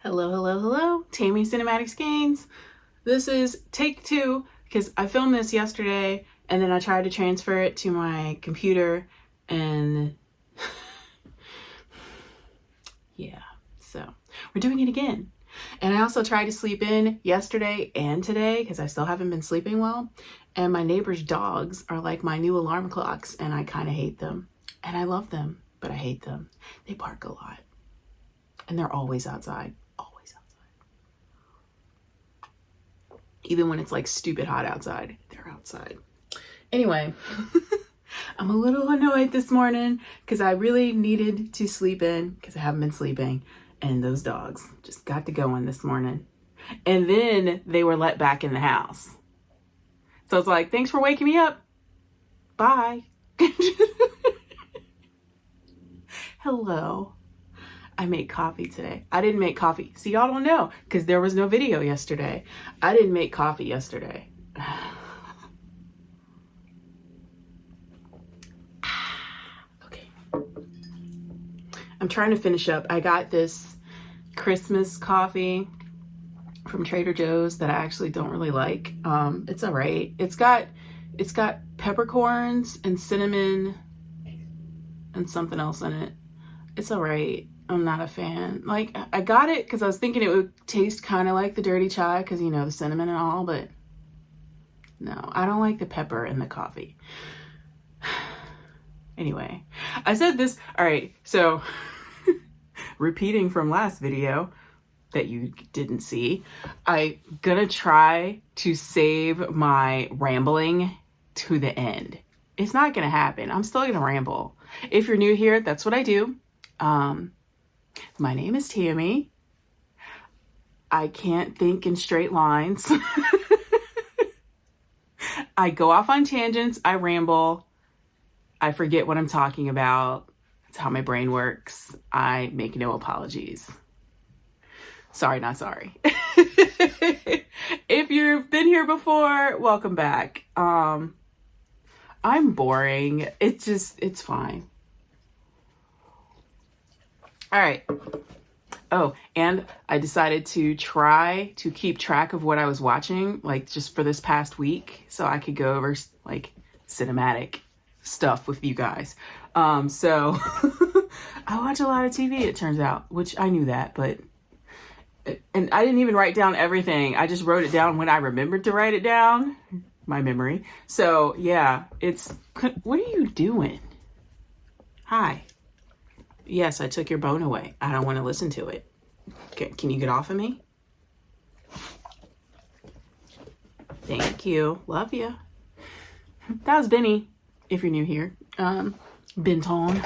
Hello, hello, hello. Tammy Cinematic Skeins. This is take 2 because I filmed this yesterday and then I tried to transfer it to my computer and yeah, so we're doing it again. And I also tried to sleep in yesterday and today because I still haven't been sleeping well. And my neighbor's dogs are like my new alarm clocks and I kind of hate them. And I love them, but I hate them. They bark a lot and they're always outside. Even when it's like stupid hot outside, they're outside. Anyway, I'm a little annoyed this morning because I really needed to sleep in because I haven't been sleeping. And those dogs just got to going this morning. And then they were let back in the house. So it's like, thanks for waking me up. Bye. Hello. I made coffee today. I didn't make coffee. See, y'all don't know because there was no video yesterday. I didn't make coffee yesterday. Okay. I'm trying to finish up. I got this Christmas coffee from Trader Joe's that I actually don't really like. It's all right. It's got peppercorns and cinnamon and something else in it. It's all right. I'm not a fan. Like, I got it because I was thinking it would taste kind of like the dirty chai because, you know, the cinnamon and all, but no, I don't like the pepper in the coffee. Anyway, I said this. All right, so repeating from last video that you didn't see, I'm gonna try to save my rambling to the end. It's not gonna happen. I'm still gonna ramble. If you're new here, that's what I do. My name is Tammy. I can't think in straight lines. I go off on tangents. I ramble. I forget what I'm talking about. That's how my brain works. I make no apologies. Sorry, not sorry. If you've been here before, welcome back. I'm boring. It's fine. All right. Oh, and I decided to try to keep track of what I was watching, like just for this past week, so I could go over like cinematic stuff with you guys. So I watch a lot of TV, it turns out, which I knew that, but, and I didn't even write down everything. I just wrote it down when I remembered to write it down, my memory. So yeah, what are you doing? Hi. Yes, I took your bone away. I don't want to listen to it. Can you get off of me? Thank you. Love you. That was Benny, if you're new here. Benton.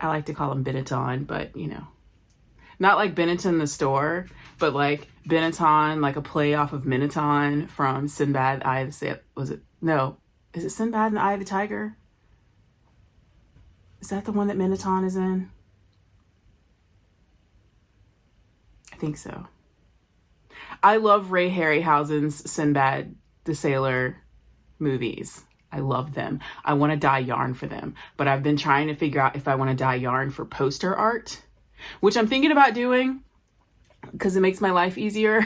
I like to call him Benetton, but you know. Not like Benetton the store, but like Benetton, like a play off of Minotaur from Sinbad, Eye of the... Was it? No. Is it Sinbad and the Eye of the Tiger? Is that the one that Minotaur is in? I think so. I love Ray Harryhausen's Sinbad the Sailor movies. I love them. I want to dye yarn for them, but I've been trying to figure out if I want to dye yarn for poster art, which I'm thinking about doing because it makes my life easier,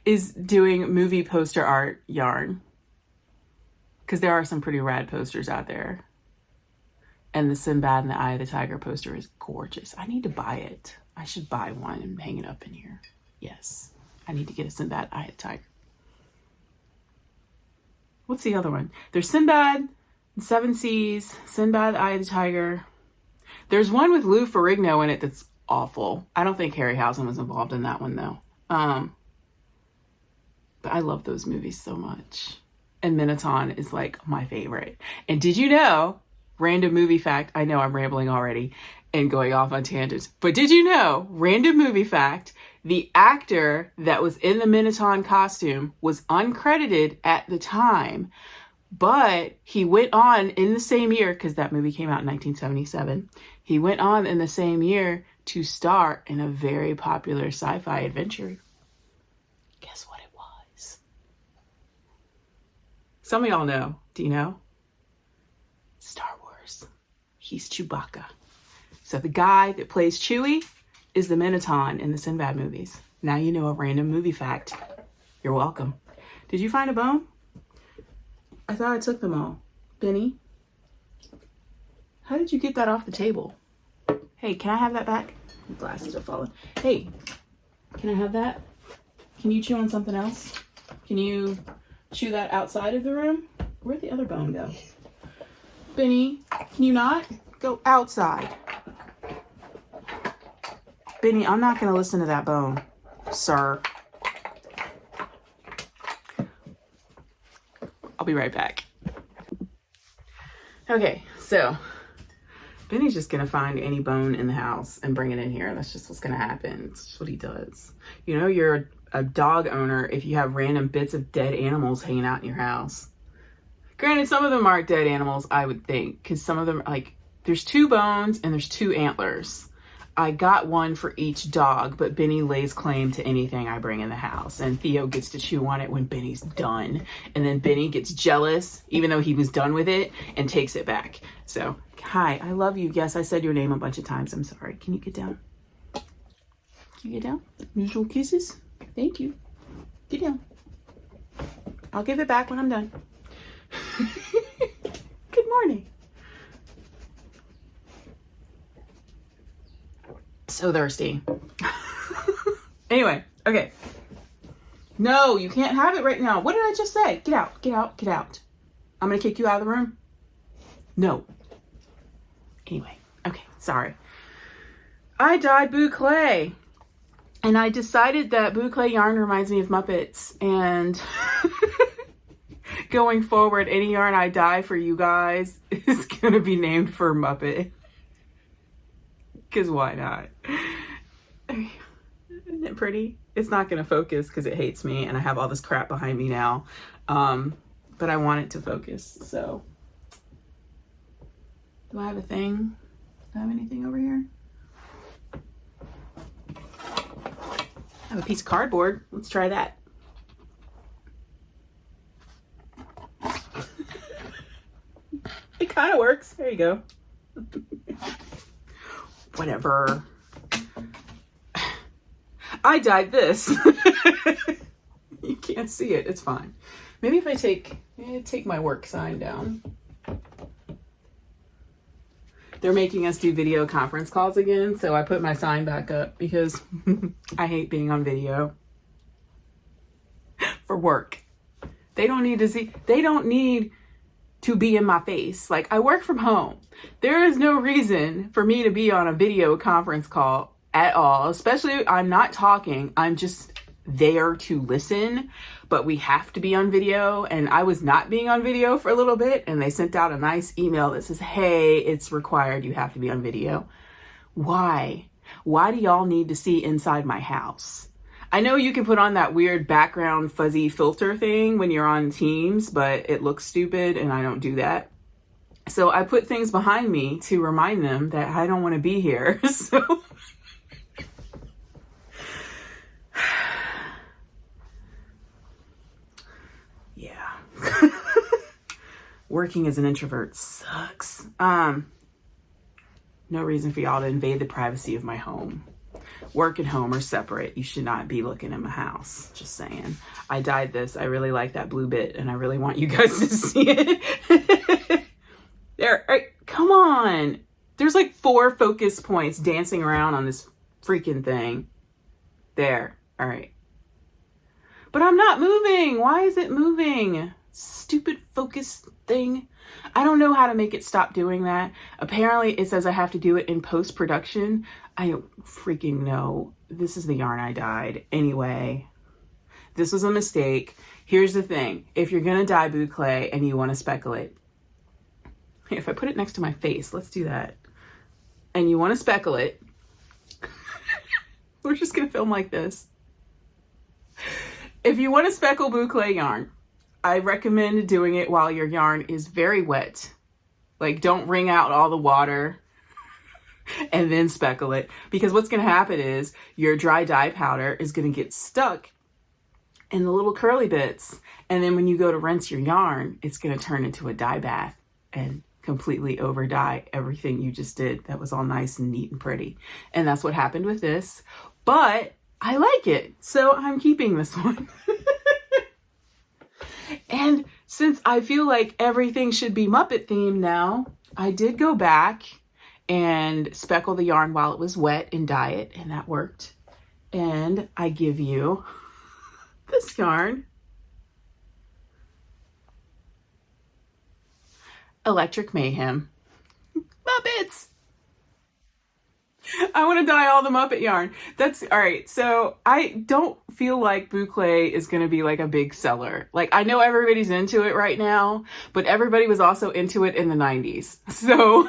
is doing movie poster art yarn because there are some pretty rad posters out there. And the Sinbad and the Eye of the Tiger poster is gorgeous. I need to buy it. I should buy one and hang it up in here. Yes, I need to get a Sinbad, Eye of the Tiger. What's the other one? There's Sinbad, Seven Seas, Sinbad, Eye of the Tiger. There's one with Lou Ferrigno in it that's awful. I don't think Harryhausen was involved in that one though. But I love those movies so much. And Minotaur is like my favorite. And did you know, random movie fact, I know I'm rambling already and going off on tangents, but did you know, random movie fact, the actor that was in the Minotaur costume was uncredited at the time, but he went on in the same year, because that movie came out in 1977, he went on in the same year to star in a very popular sci-fi adventure. Guess what it was? Some of y'all know. Do you know? Star Wars. He's Chewbacca. So the guy that plays Chewie is the Minotaur in the Sinbad movies. Now you know a random movie fact. You're welcome. Did you find a bone? I thought I took them all. Benny, how did you get that off the table? Hey, can I have that back? My glasses are falling. Hey, can I have that? Can you chew on something else? Can you chew that outside of the room? Where'd the other bone go? Benny, can you not? Go outside. Benny, I'm not going to listen to that bone, sir. I'll be right back. Okay, so Benny's just going to find any bone in the house and bring it in here. That's just what's going to happen. It's just what he does. You know, you're a dog owner if you have random bits of dead animals hanging out in your house. Granted, some of them aren't dead animals, I would think, because some of them, like, there's 2 bones and there's 2 antlers. I got one for each dog, but Benny lays claim to anything I bring in the house. And Theo gets to chew on it when Benny's done. And then Benny gets jealous, even though he was done with it, and takes it back. So, hi, I love you. Yes, I said your name a bunch of times. I'm sorry. Can you get down? Can you get down? Usual kisses. Thank you. Get down. I'll give it back when I'm done. Good morning. So thirsty. Anyway, okay. No, you can't have it right now. What did I just say? Get out, get out, get out. I'm gonna kick you out of the room. No. Anyway, okay, sorry. I dyed boucle. And I decided that boucle yarn reminds me of Muppets. And going forward, any yarn I dye for you guys is gonna be named for Muppet. Because why not? Isn't it pretty? It's not going to focus because it hates me and I have all this crap behind me now. But I want it to focus, so. Do I have a thing? Do I have anything over here? I have a piece of cardboard. Let's try that. It kind of works. There you go. Whatever. I dyed this. You can't see it. It's fine. Maybe if I take my work sign down. They're making us do video conference calls again, so I put my sign back up because I hate being on video for work. They don't need to see. They don't need to be in my face. Like, I work from home. There is no reason for me to be on a video conference call at all, especially I'm not talking. I'm just there to listen, but we have to be on video. And I was not being on video for a little bit, and they sent out a nice email that says, hey, it's required. You have to be on video. Why? Why do y'all need to see inside my house? I know you can put on that weird background fuzzy filter thing when you're on Teams, but it looks stupid and I don't do that. So I put things behind me to remind them that I don't want to be here. So yeah. Working as an introvert sucks. No reason for y'all to invade the privacy of my home. Work and home are separate. You should not be looking in my house. Just saying. I dyed this. I really like that blue bit, and I really want you guys to see it. There. Right, come on. There's like 4 focus points dancing around on this freaking thing. There. All right. But I'm not moving. Why is it moving? Stupid focus thing. I don't know how to make it stop doing that. Apparently it says I have to do it in post-production. I don't freaking know. This is the yarn I dyed. Anyway, this was a mistake. Here's the thing. If you're going to dye boucle and you want to speckle it, if I put it next to my face, let's do that. And you want to speckle it, we're just going to film like this. If you want to speckle boucle yarn, I recommend doing it while your yarn is very wet. Like, don't wring out all the water and then speckle it. Because what's going to happen is your dry dye powder is going to get stuck in the little curly bits. And then when you go to rinse your yarn, it's going to turn into a dye bath. And completely over dye everything you just did. That was all nice and neat and pretty. And that's what happened with this. But I like it, so I'm keeping this one. And since I feel like everything should be Muppet themed now, I did go back and speckle the yarn while it was wet and dye it, and that worked. And I give you this yarn. Electric Mayhem. Muppets! I want to dye all the Muppet yarn. That's all right. So I don't feel like boucle is going to be like a big seller. Like, I know everybody's into it right now, but everybody was also into it in the 90s. So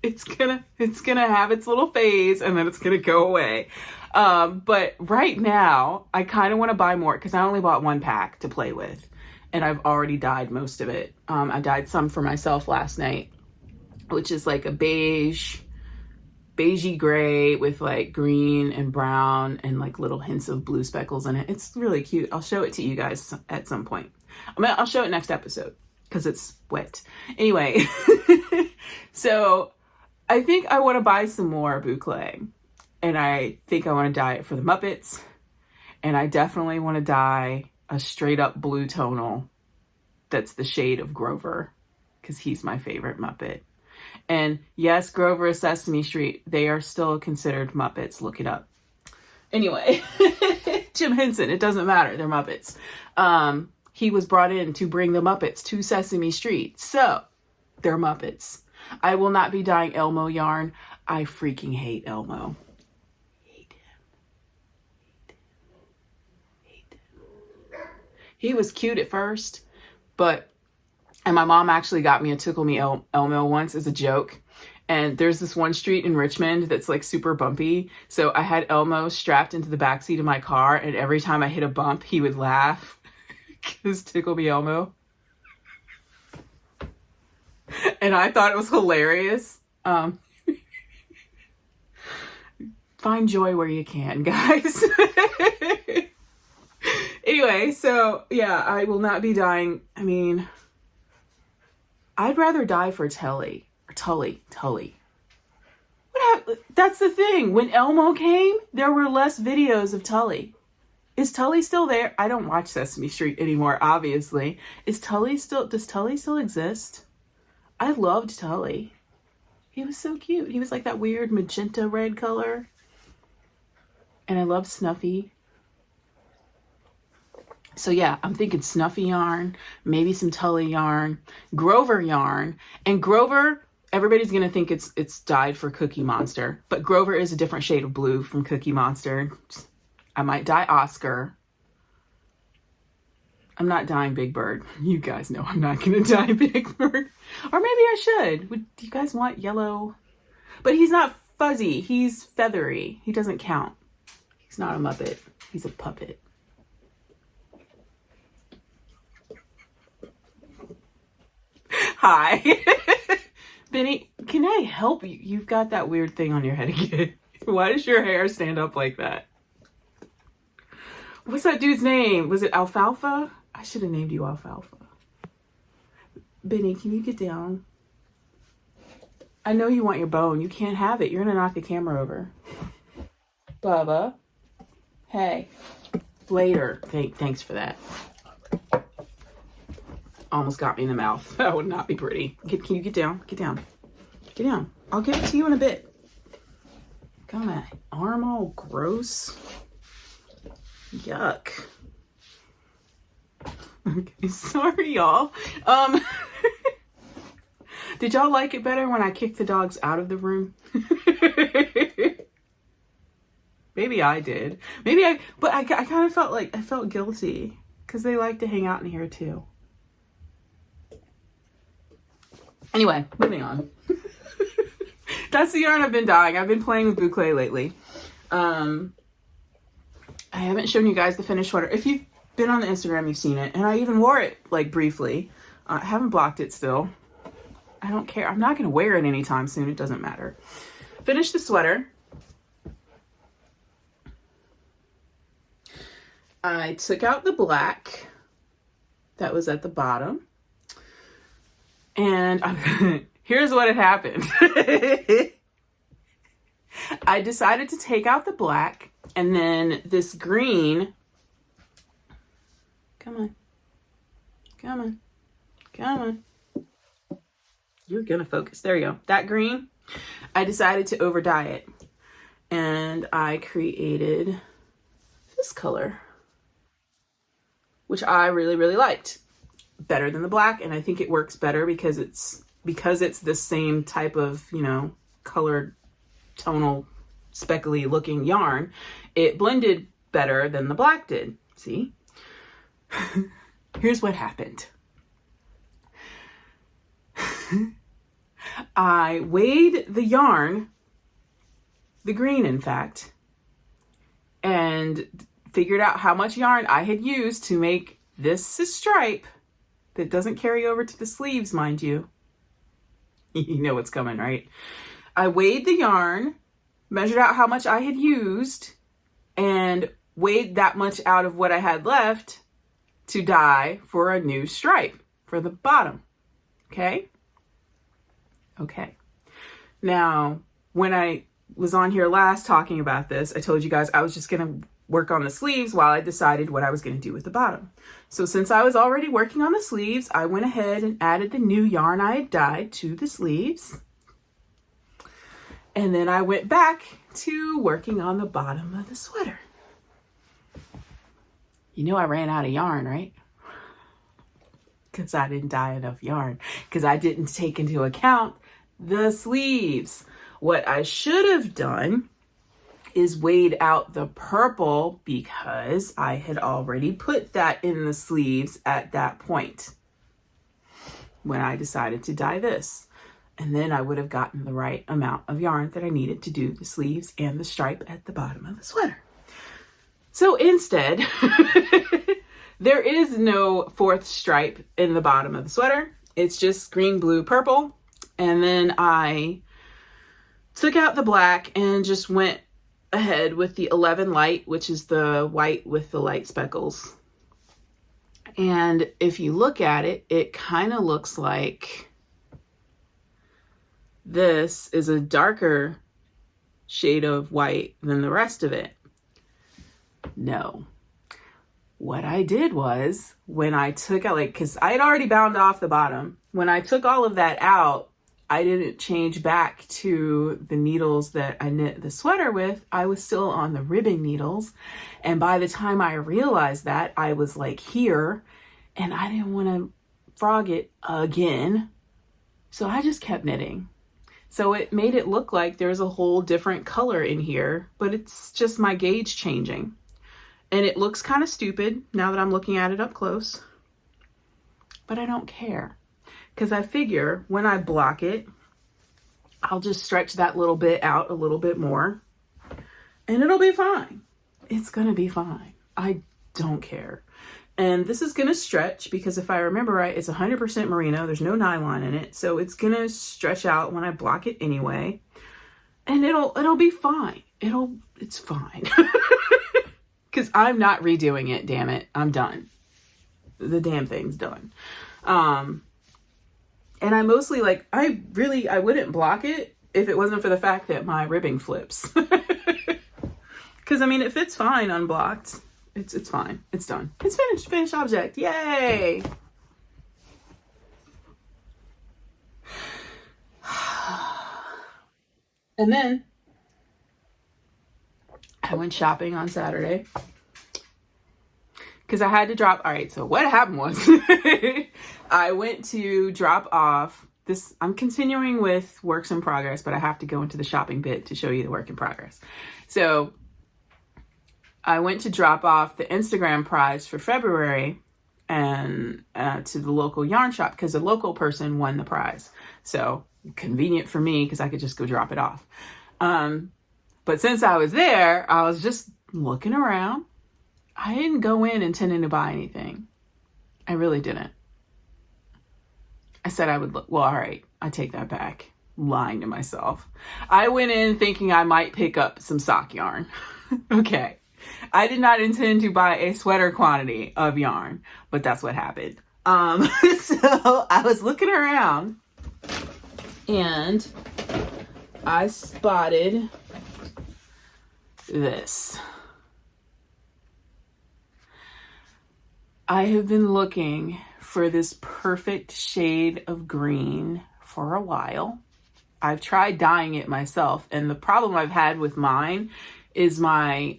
it's gonna have its little phase and then it's gonna go away. But right now I kind of want to buy more because I only bought one pack to play with and I've already dyed most of it. I dyed some for myself last night, which is like a beigey gray with like green and brown and like little hints of blue speckles in it. It's really cute. I'll show it to you guys at some point. I'll show it next episode because it's wet. Anyway, so I think I want to buy some more boucle, and I think I want to dye it for the Muppets, and I definitely want to dye a straight up blue tonal that's the shade of Grover because he's my favorite Muppet. And yes, Grover is Sesame Street. They are still considered Muppets. Look it up. Anyway, Jim Henson, it doesn't matter. They're Muppets. He was brought in to bring the Muppets to Sesame Street. So they're Muppets. I will not be dyeing Elmo yarn. I freaking hate Elmo. Hate him. He was cute at first, and my mom actually got me a Tickle Me Elmo once as a joke. And there's this one street in Richmond that's like super bumpy. So I had Elmo strapped into the backseat of my car, and every time I hit a bump, he would laugh. Because Tickle Me Elmo. And I thought it was hilarious. Find joy where you can, guys. Anyway, so yeah, I will not be dyeing. I mean, I'd rather dye for Tully. That's the thing. When Elmo came, there were less videos of Tully. Is Tully still there? I don't watch Sesame Street anymore, obviously. Does Tully still exist? I loved Tully. He was so cute. He was like that weird magenta red color. And I love Snuffy. So yeah, I'm thinking Snuffy yarn, maybe some Tully yarn, Grover yarn. And Grover, everybody's going to think it's dyed for Cookie Monster. But Grover is a different shade of blue from Cookie Monster. I might dye Oscar. I'm not dyeing Big Bird. You guys know I'm not going to dye Big Bird. Or maybe I should. Do you guys want yellow? But he's not fuzzy. He's feathery. He doesn't count. He's not a Muppet. He's a puppet. Hi. Benny, can I help you? You've got that weird thing on your head again. Why does your hair stand up like that? What's that dude's name? Was it Alfalfa? I should have named you Alfalfa. Benny, can you get down? I know you want your bone. You can't have it. You're going to knock the camera over. Bubba. Hey. Later. Thanks for that. Almost got me in the mouth. That would not be pretty. Can you get down? Get down. Get down. I'll give it to you in a bit. Got my arm all gross. Yuck. Okay, sorry y'all. Did y'all like it better when I kicked the dogs out of the room? Maybe I did. But I kind of felt like I felt guilty because they like to hang out in here too. Anyway, moving on. That's the yarn I've been dyeing. I've been playing with boucle lately. I haven't shown you guys the finished sweater. If you've been on the Instagram, you've seen it. And I even wore it, like, briefly. I haven't blocked it still. I don't care. I'm not going to wear it anytime soon. It doesn't matter. Finished the sweater. I took out the black that was at the bottom. And here's what had happened. I decided to take out the black, and then this green, come on, come on, come on. You're gonna focus. There you go. That green, I decided to over dye it. And I created this color, which I really, really liked. Better than the black, and I think it works better because it's the same type of, you know, colored, tonal, speckly looking yarn. It blended better than the black did. See? Here's what happened. I weighed the yarn, the green in fact, and figured out how much yarn I had used to make this stripe that doesn't carry over to the sleeves, mind you. You know what's coming, right? I weighed the yarn, measured out how much I had used, and weighed that much out of what I had left to dye for a new stripe for the bottom. Okay? Okay. Now, when I was on here last talking about this, I told you guys I was just going to work on the sleeves while I decided what I was going to do with the bottom. So since I was already working on the sleeves, I went ahead and added the new yarn I had dyed to the sleeves. And then I went back to working on the bottom of the sweater. You know I ran out of yarn, right? Because I didn't dye enough yarn. Because I didn't take into account the sleeves. What I should have done is weighed out the purple because I had already put that in the sleeves at that point when I decided to dye this. And then I would have gotten the right amount of yarn that I needed to do the sleeves and the stripe at the bottom of the sweater. So instead, there is no fourth stripe in the bottom of the sweater. It's just green, blue, purple. And then I took out the black and just went ahead with the 11 light, which is the white with the light speckles. And if you look at it, it kind of looks like this is a darker shade of white than the rest of it. No. What I did was when I took out, because I had already bound off the bottom, when I took all of that out, I didn't change back to the needles that I knit the sweater with. I was still on the ribbing needles. And by the time I realized that, I was like here and I didn't want to frog it again. So I just kept knitting. So it made it look like there's a whole different color in here, but it's just my gauge changing. And it looks kind of stupid now that I'm looking at it up close, but I don't care. Because I figure when I block it, I'll just stretch that little bit out a little bit more and it'll be fine. It's going to be fine. I don't care. And this is going to stretch because if I remember right, it's 100% merino. There's no nylon in it. So it's going to stretch out when I block it anyway. And it'll be fine. It's fine. Because I'm not redoing it, damn it. I'm done. The damn thing's done. And I mostly I wouldn't block it if it wasn't for the fact that my ribbing flips. Because I mean, it fits fine unblocked. It's fine. It's done. It's finished. Finished object. Yay! And then I went shopping on Saturday. Because I had to drop. All right, so what happened was I went to drop off this. I'm continuing with works in progress, but I have to go into the shopping bit to show you the work in progress. So I went to drop off the Instagram prize for February and to the local yarn shop because the local person won the prize. So convenient for me because I could just go drop it off. But since I was there, I was just looking around. I didn't go in intending to buy anything. I really didn't. I said I would look. Well, all right. I take that back. Lying to myself. I went in thinking I might pick up some sock yarn. Okay. I did not intend to buy a sweater quantity of yarn, but that's what happened. So I was looking around and I spotted this. I have been looking for this perfect shade of green for a while. I've tried dyeing it myself, and the problem I've had with mine is my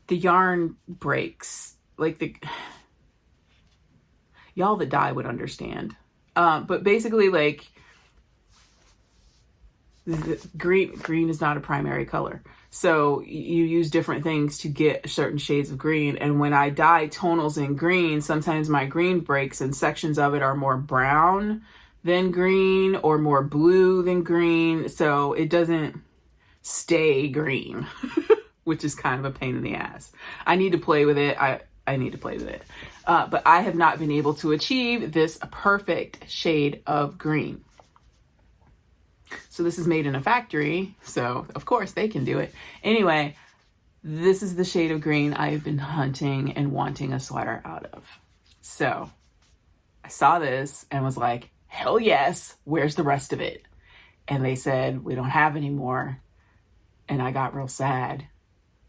the yarn breaks. Like y'all that dye would understand. But basically, like, green is not a primary color. So you use different things to get certain shades of green. And when I dye tonals in green, sometimes my green breaks and sections of it are more brown than green or more blue than green. So it doesn't stay green, which is kind of a pain in the ass. I need to play with it. I need to play with it. But I have not been able to achieve this perfect shade of green. So this is made in a factory, so of course they can do it. Anyway, this is the shade of green I've been hunting and wanting a sweater out of. So I saw this and was like, hell yes, where's the rest of it? And they said, we don't have any more. And I got real sad.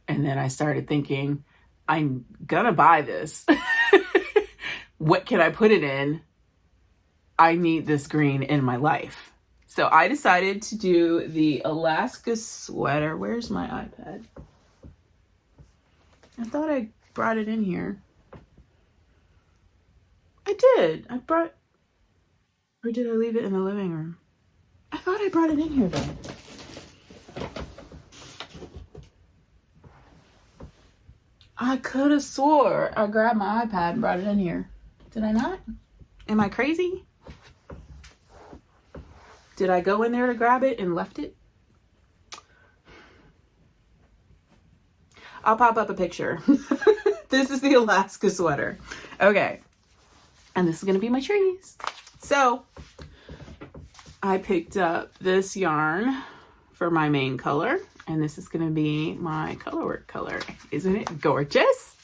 And then I started thinking, I'm gonna buy this. What can I put it in? I need this green in my life. So I decided to do the Alaska sweater. Where's my iPad? I thought I brought it in here. I did. Or did I leave it in the living room? I thought I brought it in here though. I could have swore I grabbed my iPad and brought it in here. Did I not? Am I crazy? Did I go in there to grab it and left it? I'll pop up a picture. This is the Alaska sweater. Okay. And this is going to be my trees. So I picked up this yarn for my main color. And this is going to be my colorwork color. Isn't it gorgeous?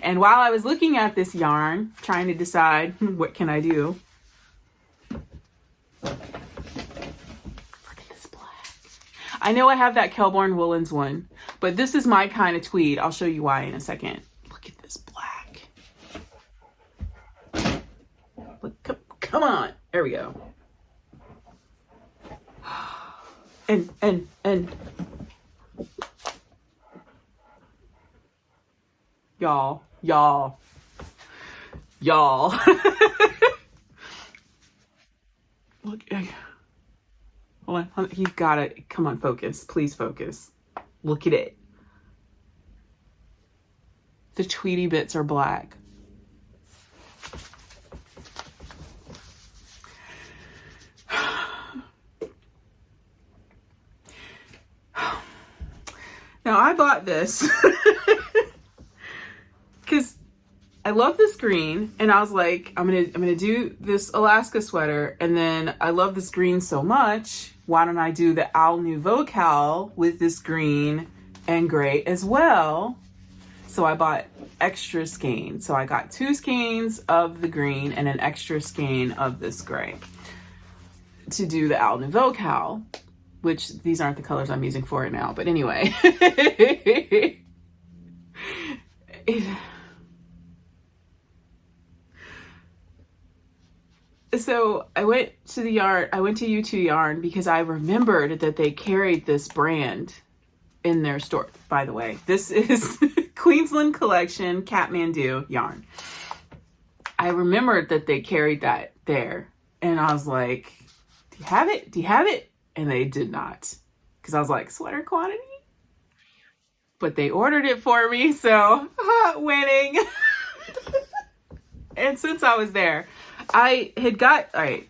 And while I was looking at this yarn, trying to decide what can I do, I know I have that Kelborn Woolens one, but this is my kind of tweed. I'll show you why in a second. Look at this black. Look, come on. There we go. And y'all. Look. Hold on, he's got it. Come on, focus. Please focus. Look at it. The Tweety bits are black. Now, I bought this because I love this green, and I was like, I'm gonna do this Alaska sweater, and then I love this green so much. Why don't I do the Nouveau Cowl with this green and gray as well? So I bought extra skeins. So I got 2 skeins of the green and an extra skein of this gray to do the Nouveau Cowl, which these aren't the colors I'm using for it now. But anyway. So I went to U2 Yarn because I remembered that they carried this brand in their store. By the way, this is Queensland Collection Kathmandu yarn. I remembered that they carried that there, and I was like, do you have it? Do you have it? And they did not, because I was like, sweater quantity? But they ordered it for me, so winning. And since I was there, I had got, all right,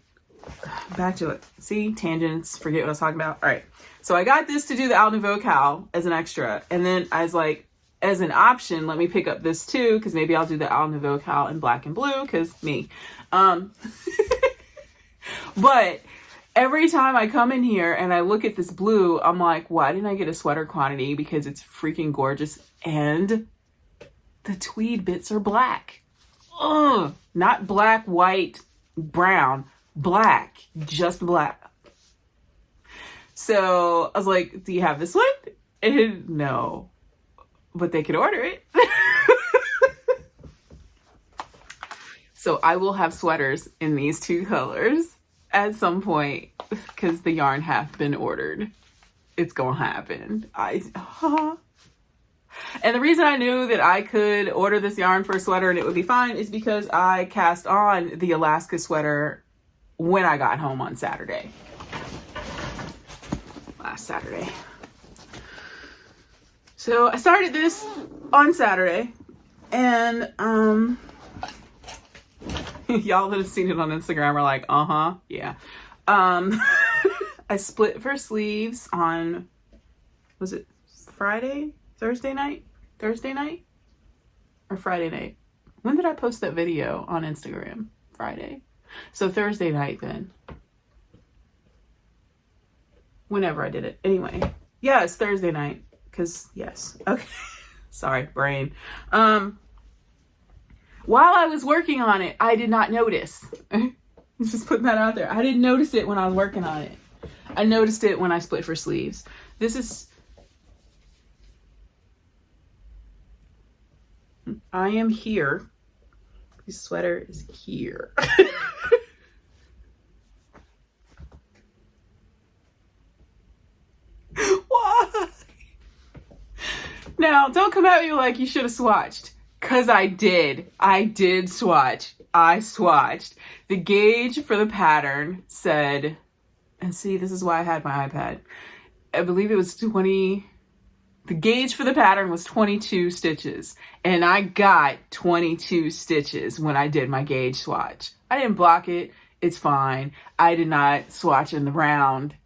back to it. See, tangents, forget what I was talking about. All right, so I got this to do the Nouveau Cowl as an extra. And then I was like, as an option, let me pick up this too, because maybe I'll do the Nouveau Cowl in black and blue, because me. But every time I come in here and I look at this blue, I'm like, why didn't I get a sweater quantity? Because it's freaking gorgeous. And the tweed bits are black. ugh, not black, white, brown, black, just black. So I was like, do you have this one? And no, but they could order it. So I will have sweaters in these two colors at some point because the yarn have been ordered. It's gonna happen. And the reason I knew that I could order this yarn for a sweater and it would be fine is because I cast on the Alaska sweater when I got home on Saturday. Last Saturday. So I started this on Saturday, and y'all that have seen it on Instagram are like, yeah. I split for sleeves on, was it Thursday night? Or Friday night? When did I post that video on Instagram? Friday. So Thursday night then. Whenever I did it. Anyway. Yeah, it's Thursday night. Because, yes. Okay. Sorry, brain. While I was working on it, I did not notice. Just putting that out there. I didn't notice it when I was working on it. I noticed it when I split for sleeves. This is... I am here. This sweater is here. Why? Now, don't come at me like you should have swatched. Because I did. I did swatch. I swatched. The gauge for the pattern said, and see, this is why I had my iPad. I believe it was 20. The gauge for the pattern was 22 stitches. And I got 22 stitches when I did my gauge swatch. I didn't block it. It's fine. I did not swatch in the round.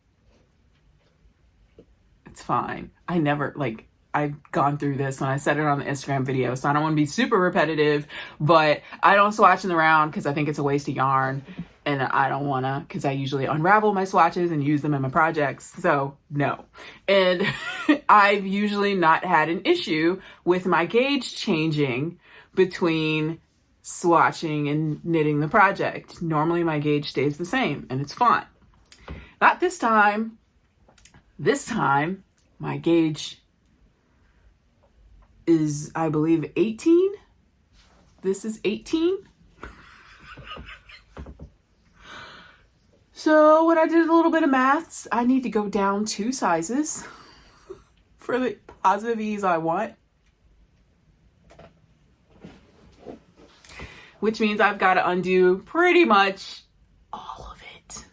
It's fine. I never, like, I've gone through this when I said it on the Instagram video, so I don't want to be super repetitive, but I don't swatch in the round because I think it's a waste of yarn, and I don't want to, because I usually unravel my swatches and use them in my projects, so no. And I've usually not had an issue with my gauge changing between swatching and knitting the project. Normally my gauge stays the same, and it's fine. Not this time. This time, my gauge is, I believe, 18. This is 18. So when I did a little bit of maths, I need to go down 2 sizes for the positive ease I want. Which means I've got to undo pretty much all of it.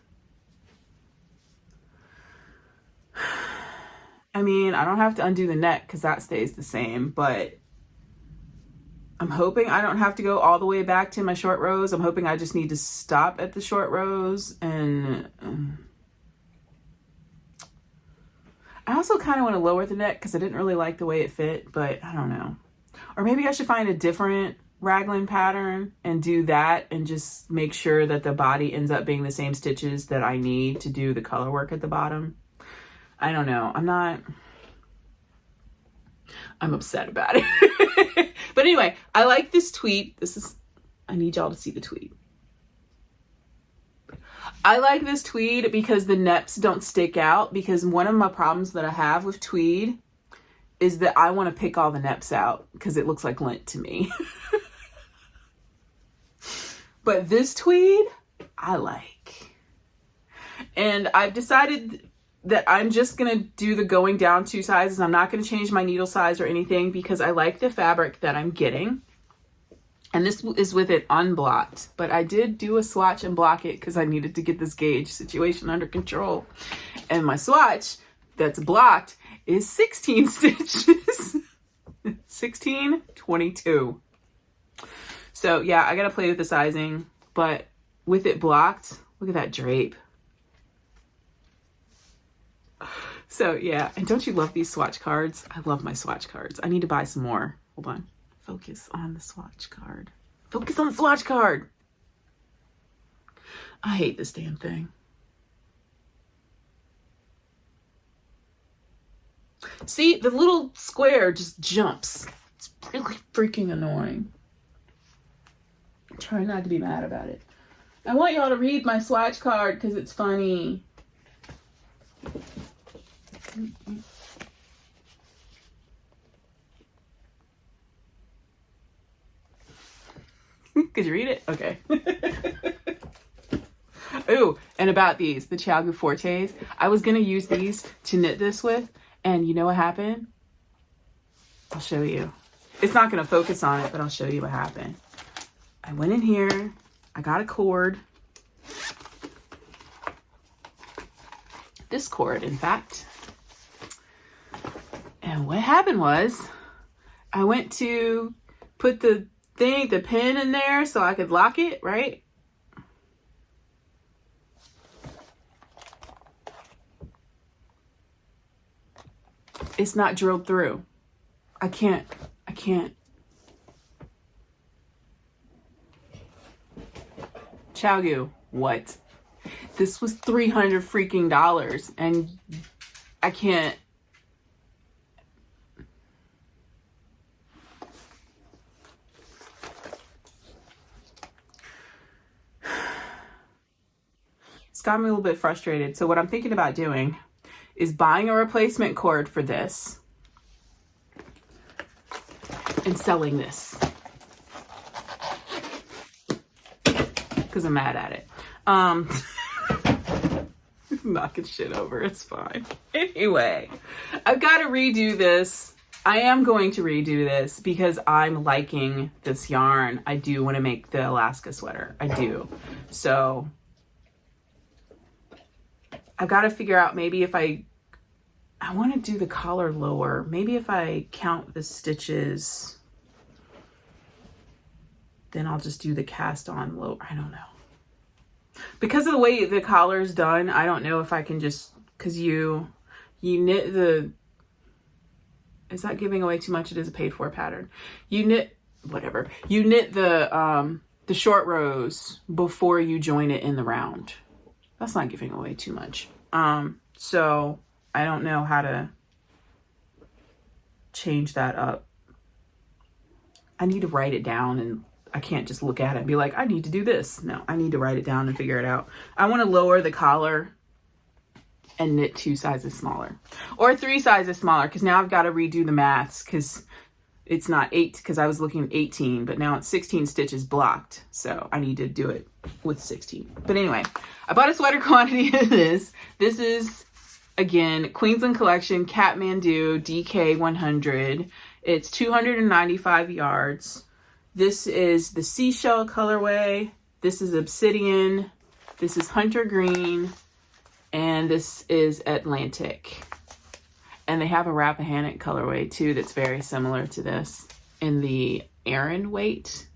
I mean, I don't have to undo the neck because that stays the same, but I'm hoping I don't have to go all the way back to my short rows. I'm hoping I just need to stop at the short rows, and I also kind of want to lower the neck because I didn't really like the way it fit, but I don't know. Or maybe I should find a different raglan pattern and do that and just make sure that the body ends up being the same stitches that I need to do the color work at the bottom. I don't know. I'm upset about it. But anyway, I like this tweed. I need y'all to see the tweed. I like this tweed because the neps don't stick out, because one of my problems that I have with tweed is that I want to pick all the neps out because it looks like lint to me. But this tweed, I like. And I've decided that I'm just going to do the going down 2 sizes. I'm not going to change my needle size or anything because I like the fabric that I'm getting. And this is with it unblocked. But I did do a swatch and block it because I needed to get this gauge situation under control. And my swatch that's blocked is 16 stitches. 16, 22. So yeah, I got to play with the sizing. But with it blocked, look at that drape. So yeah, and don't you love these swatch cards? I love my swatch cards. I need to buy some more. Hold on. Focus on the swatch card. Focus on the swatch card. I hate this damn thing. See, the little square just jumps. It's really freaking annoying. Try not to be mad about it. I want y'all to read my swatch card because it's funny. Could you read it? Okay. Ooh, and about these, the Chiagu Fortes. I was going to use these to knit this with, and you know what happened? I'll show you. It's not going to focus on it, but I'll show you what happened. I went in here, I got a cord. This cord, in fact. And what happened was, I went to put the pin in there so I could lock it, right? It's not drilled through. I can't. Chiagu, what? This was $300 freaking and I can't. It's got me a little bit frustrated. So what I'm thinking about doing is buying a replacement cord for this and selling this because I'm mad at it. Knocking shit over, it's fine. Anyway, I've got to redo this. I am going to redo this because I'm liking this yarn. I do want to make the Alaska sweater. I do. So I've got to figure out maybe if I want to do the collar lower. Maybe if I count the stitches, then I'll just do the cast on low. I don't know. Because of the way the collar is done, I don't know if I can just, because you knit the, is that giving away too much? It is a paid for pattern. You knit, whatever. You knit the short rows before you join it in the round. That's not giving away too much. So I don't know how to change that up. I need to write it down, and I can't just look at it and be like, I need to do this. No, I need to write it down and figure it out. I want to lower the collar and knit 2 sizes smaller or 3 sizes smaller, because now I've got to redo the maths because it's not 8, because I was looking at 18, but now it's 16 stitches blocked. So I need to do it with 16. But anyway, I bought a sweater quantity of this. This is, again, Queensland Collection Kathmandu DK 100. It's 295 yards. This is the seashell colorway. This is obsidian. This is hunter green. And this is Atlantic. And they have a Rappahannock colorway too that's very similar to this in the Aran weight.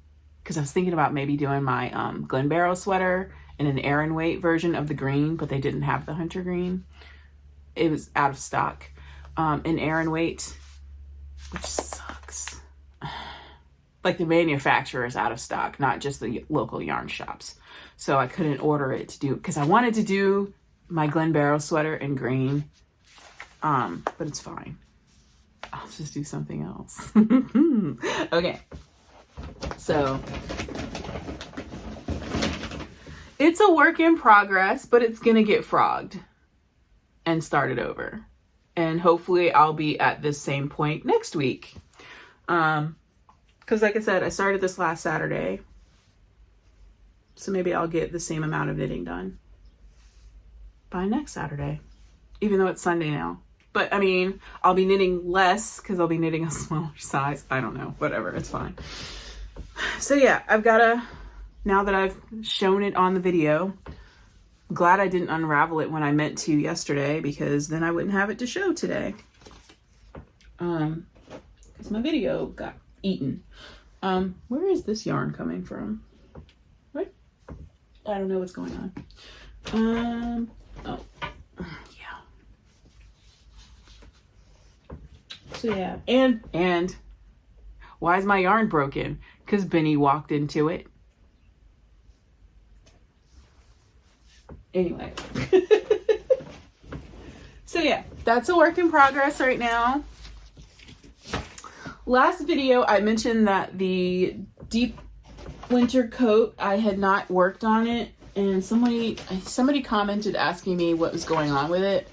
Because I was thinking about maybe doing my Glen Barrow sweater in an Aran weight version of the green, but they didn't have the hunter green. It was out of stock in Aran weight, which sucks. Like the manufacturer is out of stock, not just the local yarn shops. So I couldn't order it to do, because I wanted to do my Glen Barrow sweater in green, but it's fine. I'll just do something else. Okay, so it's a work in progress, but it's gonna get frogged and started over. And hopefully I'll be at this same point next week. Because like I said, I started this last Saturday. So maybe I'll get the same amount of knitting done by next Saturday, even though it's Sunday now. But I mean, I'll be knitting less because I'll be knitting a smaller size. I don't know, whatever, it's fine. So yeah, I've got to, now that I've shown it on the video, I'm glad I didn't unravel it when I meant to yesterday, because then I wouldn't have it to show today. Because my video got eaten. Where is this yarn coming from? What? I don't know what's going on. Oh, yeah. So yeah, and why is my yarn broken? Because Benny walked into it. Anyway. So yeah, that's a work in progress right now. Last video, I mentioned that the deep winter coat. I had not worked on it, and somebody commented asking me what was going on with it.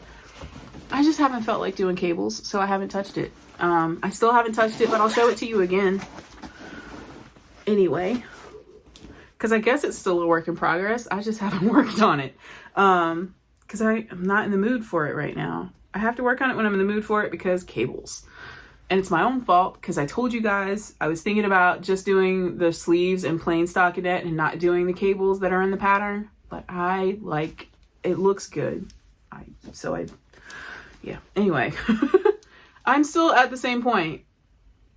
I just haven't felt like doing cables, so I haven't touched it. I still haven't touched it, but I'll show it to you again anyway, because I guess it's still a work in progress. I just haven't worked on it because I'm not in the mood for it right now. I have to work on it when I'm in the mood for it because cables. And it's my own fault because I told you guys I was thinking about just doing the sleeves and plain stockinette and not doing the cables that are in the pattern. But I like, it looks good. Yeah. Anyway, I'm still at the same point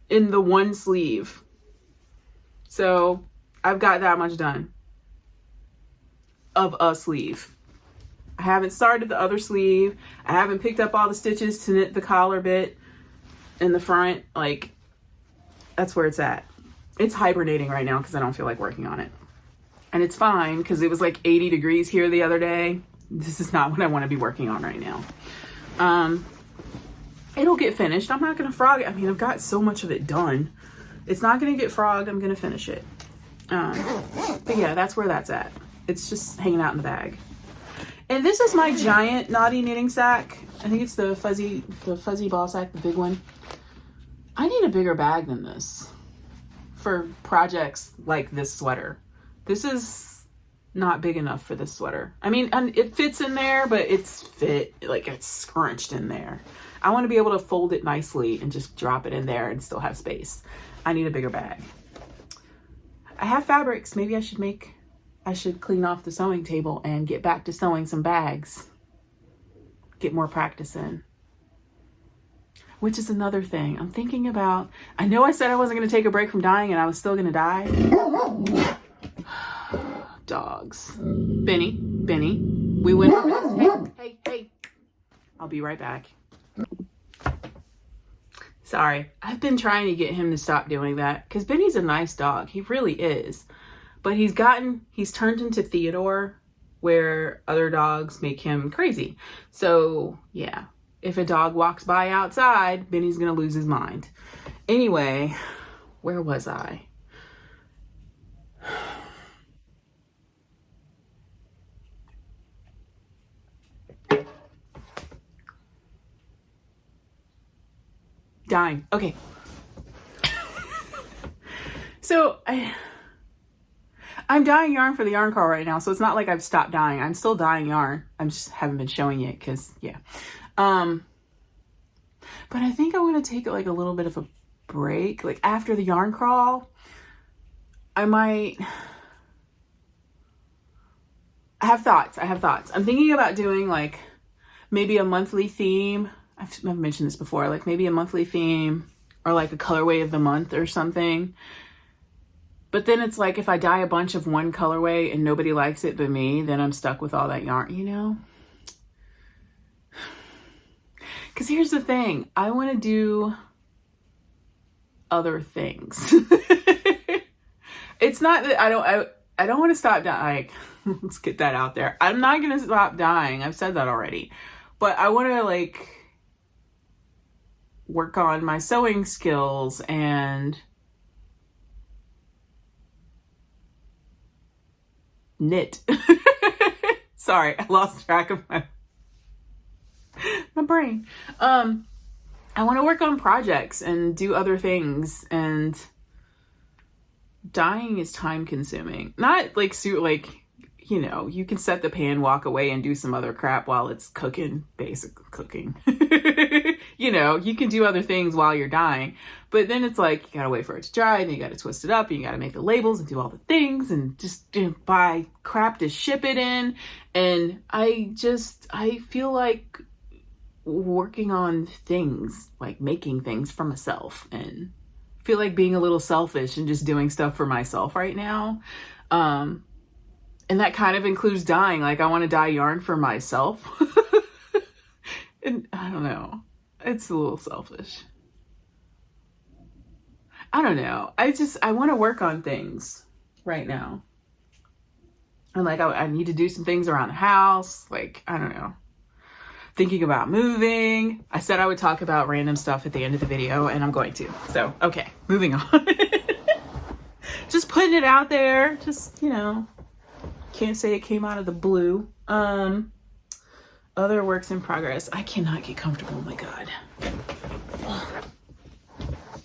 in the one sleeve. So I've got that much done of a sleeve. I haven't started the other sleeve. I haven't picked up all the stitches to knit the collar bit in the front. Like, that's where it's at. It's hibernating right now because I don't feel like working on it. And it's fine because it was like 80 degrees here the other day. This is not what I want to be working on right now. It'll get finished. I'm not going to frog it. I mean, I've got so much of it done. It's not going to get frogged. I'm going to finish it. But yeah, that's where that's at. It's just hanging out in the bag. And this is my giant knotty knitting sack. I think it's the fuzzy ball sack, the big one. I need a bigger bag than this for projects like this sweater. This is not big enough for this sweater. I mean, and it fits in there, but it's scrunched in there. I want to be able to fold it nicely and just drop it in there and still have space. I need a bigger bag. I have fabrics. Maybe I should clean off the sewing table and get back to sewing some bags. Get more practice in. Which is another thing I'm thinking about. I know I said I wasn't going to take a break from dyeing and I was still going to dye. Dogs. Benny. We went. Hey. I'll be right back. Sorry. I've been trying to get him to stop doing that because Benny's a nice dog. He really is. But he's turned into Theodore, where other dogs make him crazy. So yeah, if a dog walks by outside, Benny's gonna lose his mind. Anyway, where was I? Dying. Okay. So I'm dyeing yarn for the yarn crawl right now, so it's not like I've stopped dyeing. I'm still dyeing yarn. I just haven't been showing it because, yeah. But I think I want to take like a little bit of a break. Like after the yarn crawl, I have thoughts. I'm thinking about doing like maybe a monthly theme. I've mentioned this before, like maybe a monthly theme or like a colorway of the month or something. But then it's like if I dye a bunch of one colorway and nobody likes it but me, then I'm stuck with all that yarn, you know? Because here's the thing. I want to do other things. It's not that I don't want to stop dyeing. Let's get that out there. I'm not going to stop dyeing. I've said that already. But I want to like work on my sewing skills and knit. Sorry, I lost track of my brain. I want to work on projects and do other things, and dyeing is time consuming. Not like you know, you can set the pan, walk away, and do some other crap while it's cooking, basic cooking. You know, you can do other things while you're dyeing, but then it's like, you gotta wait for it to dry, and you gotta twist it up, and you gotta make the labels and do all the things, and just buy crap to ship it in. And I feel like working on things, like making things for myself, and feel like being a little selfish and just doing stuff for myself right now. And that kind of includes dyeing. Like I want to dye yarn for myself. And I don't know. It's a little selfish. I don't know. I want to work on things right now. And like, I need to do some things around the house. Like, I don't know. Thinking about moving. I said I would talk about random stuff at the end of the video, and I'm going to. So, okay, moving on. just putting it out there. Just, you know, can't say it came out of the blue. Other works in progress. I cannot get comfortable. Oh my God. All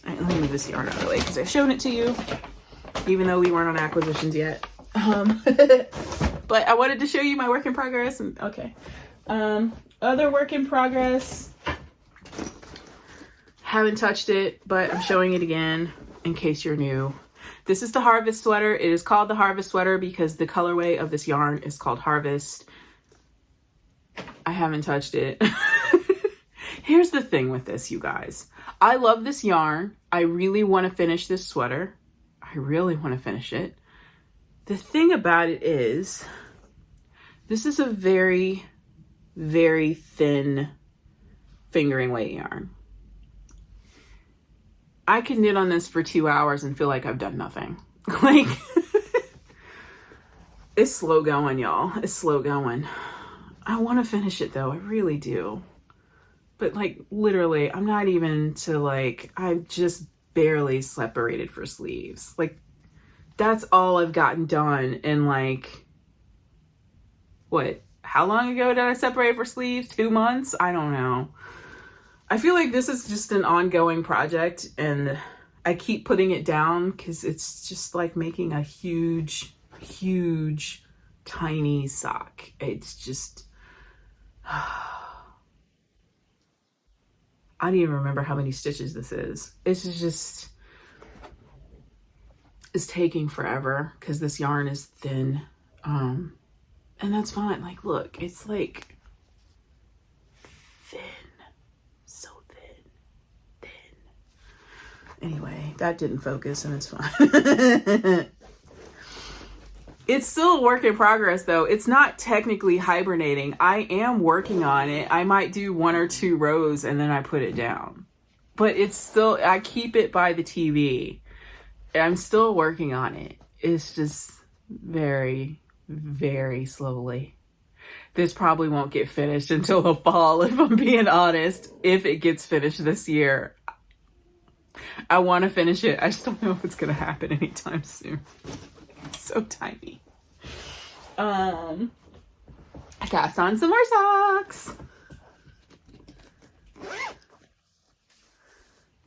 right, let me move this yarn out of the way because I've shown it to you, even though we weren't on acquisitions yet. But I wanted to show you my work in progress. And okay. Other work in progress. Haven't touched it, but I'm showing it again in case you're new. This is the Harvest sweater. It is called the Harvest sweater because the colorway of this yarn is called Harvest. I haven't touched it. Here's the thing with this, you guys. I love this yarn. I really want to finish this sweater. I really want to finish it. The thing about it is, this is a very, very thin fingering weight yarn. I can knit on this for 2 hours and feel like I've done nothing. Like, it's slow going, y'all. It's slow going. I want to finish it though. I really do. But like, literally, I'm not even to like, I've just barely separated for sleeves. Like, that's all I've gotten done in like, what? How long ago did I separate for sleeves? 2 months? I don't know. I feel like this is just an ongoing project and I keep putting it down because it's just like making a huge, huge, tiny sock. It's just, I don't even remember how many stitches this is. It's just, it's taking forever because this yarn is thin. And that's fine. Like, look, it's like thin. So thin. Anyway, that didn't focus and it's fine. It's still a work in progress though. It's not technically hibernating. I am working on it. I might do 1 or 2 rows and then I put it down. But it's still, I keep it by the TV. I'm still working on it. It's just very, very slowly. This probably won't get finished until the fall, if I'm being honest, if it gets finished this year. I want to finish it. I just don't know if it's going to happen anytime soon. It's so tiny. I cast on some more socks.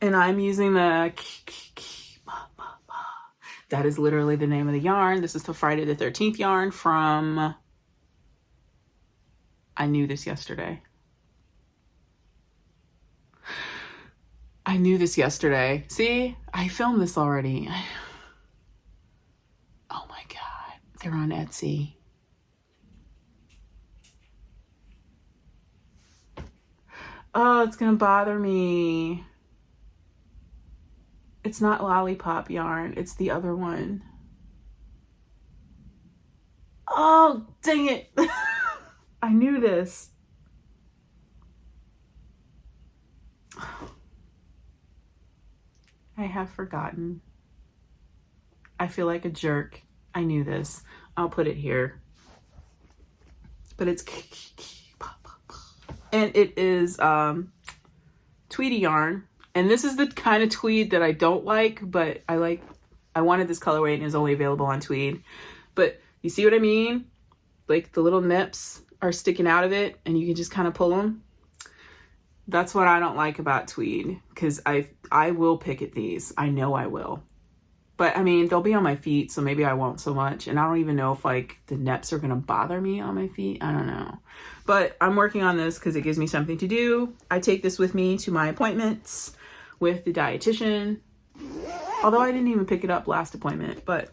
And I'm using the... That is literally the name of the yarn. This is the Friday the 13th yarn from... I knew this yesterday. I knew this yesterday. See, I filmed this already. Oh my God. They're on Etsy. Oh, it's gonna bother me. It's not Lollipop yarn. It's the other one. Oh, dang it. I knew this. I have forgotten. I feel like a jerk. I knew this. I'll put it here. But it's... And it is Tweedy yarn. And this is the kind of tweed that I don't like, but I like. I wanted this colorway and it's only available on tweed. But you see what I mean? Like the little nips are sticking out of it and you can just kind of pull them. That's what I don't like about tweed, because I will picket these. I know I will. But I mean, they'll be on my feet, so maybe I won't so much. And I don't even know if like the neps are going to bother me on my feet. I don't know. But I'm working on this because it gives me something to do. I take this with me to my appointments with the dietitian. Although I didn't even pick it up last appointment, but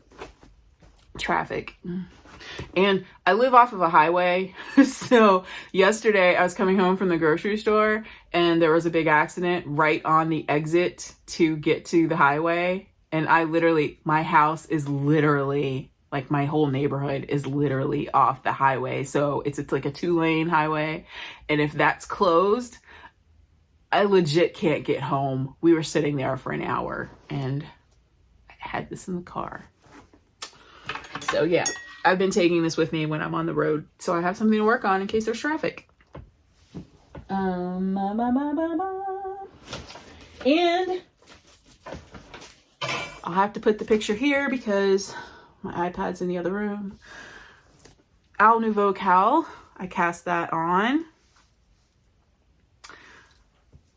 traffic. And I live off of a highway. So yesterday I was coming home from the grocery store and there was a big accident right on the exit to get to the highway. And I literally, my house is literally, like my whole neighborhood is literally off the highway. So it's like a 2-lane highway. And if that's closed, I legit can't get home. We were sitting there for an hour and I had this in the car. So yeah, I've been taking this with me when I'm on the road. So I have something to work on in case there's traffic. And I'll have to put the picture here because my iPad's in the other room. Nouveau Cowl. I cast that on.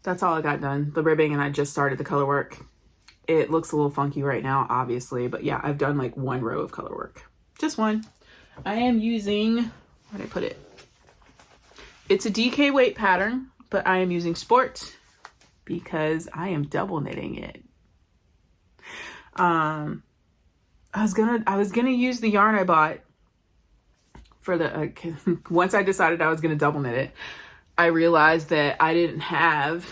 That's all I got done. The ribbing, and I just started the color work. It looks a little funky right now, obviously, but yeah, I've done like one row of color work. Just one. I am using, where did I put it? It's a DK weight pattern, but I am using Sport because I am double knitting it. I was gonna use the yarn I bought for the, once I decided I was gonna double knit it, I realized that I didn't have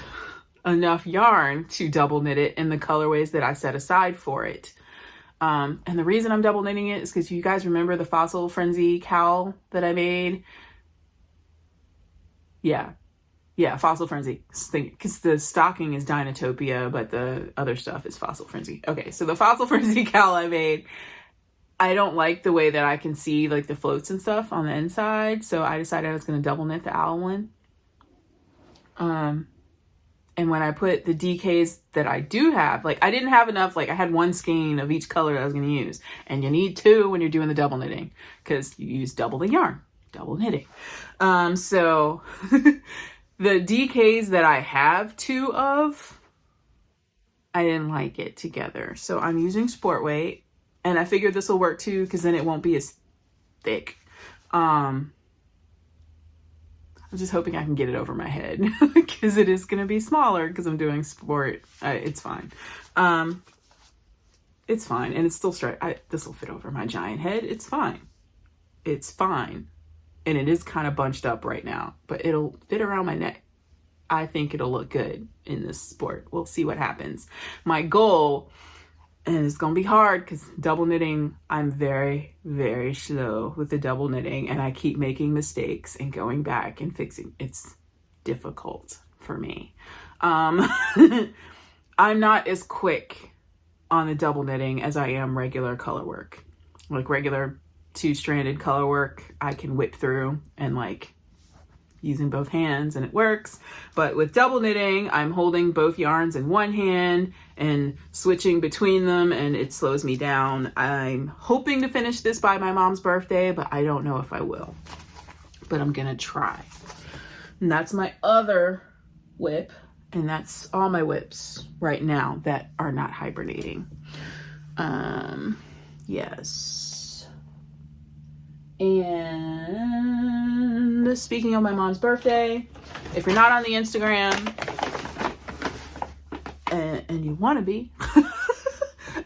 enough yarn to double knit it in the colorways that I set aside for it. And the reason I'm double knitting it is because you guys remember the Fossil Frenzy cowl that I made? Yeah, Fossil Frenzy, because the stocking is Dinotopia, but the other stuff is Fossil Frenzy. Okay, so the Fossil Frenzy cowl I made, I don't like the way that I can see like the floats and stuff on the inside, so I decided I was going to double knit the owl one. And when I put the DKs that I do have, like I didn't have enough, like I had one skein of each color that I was going to use. And you need two when you're doing the double knitting because you use double the yarn, double knitting. So the DKs that I have two of, I didn't like it together. So I'm using Sport Weight, and I figured this will work too because then it won't be as thick. I'm just hoping I can get it over my head because it is going to be smaller because I'm doing Sport. It's fine. It's fine. And it's still straight. This will fit over my giant head. It's fine. It's fine. And it is kind of bunched up right now, but it'll fit around my neck. I think it'll look good in this Sport. We'll see what happens. My goal, and it's going to be hard because double knitting, I'm very, very slow with the double knitting, and I keep making mistakes and going back and fixing. It's difficult for me. I'm not as quick on the double knitting as I am regular color work. Like regular two-stranded color work, I can whip through and like using both hands and it works. But with double knitting, I'm holding both yarns in one hand and switching between them, and it slows me down. I'm hoping to finish this by my mom's birthday, but I don't know if I will. But I'm gonna try. And that's my other whip, and that's all my whips right now that are not hibernating. Yes. And speaking of my mom's birthday, if you're not on the Instagram and you want to be,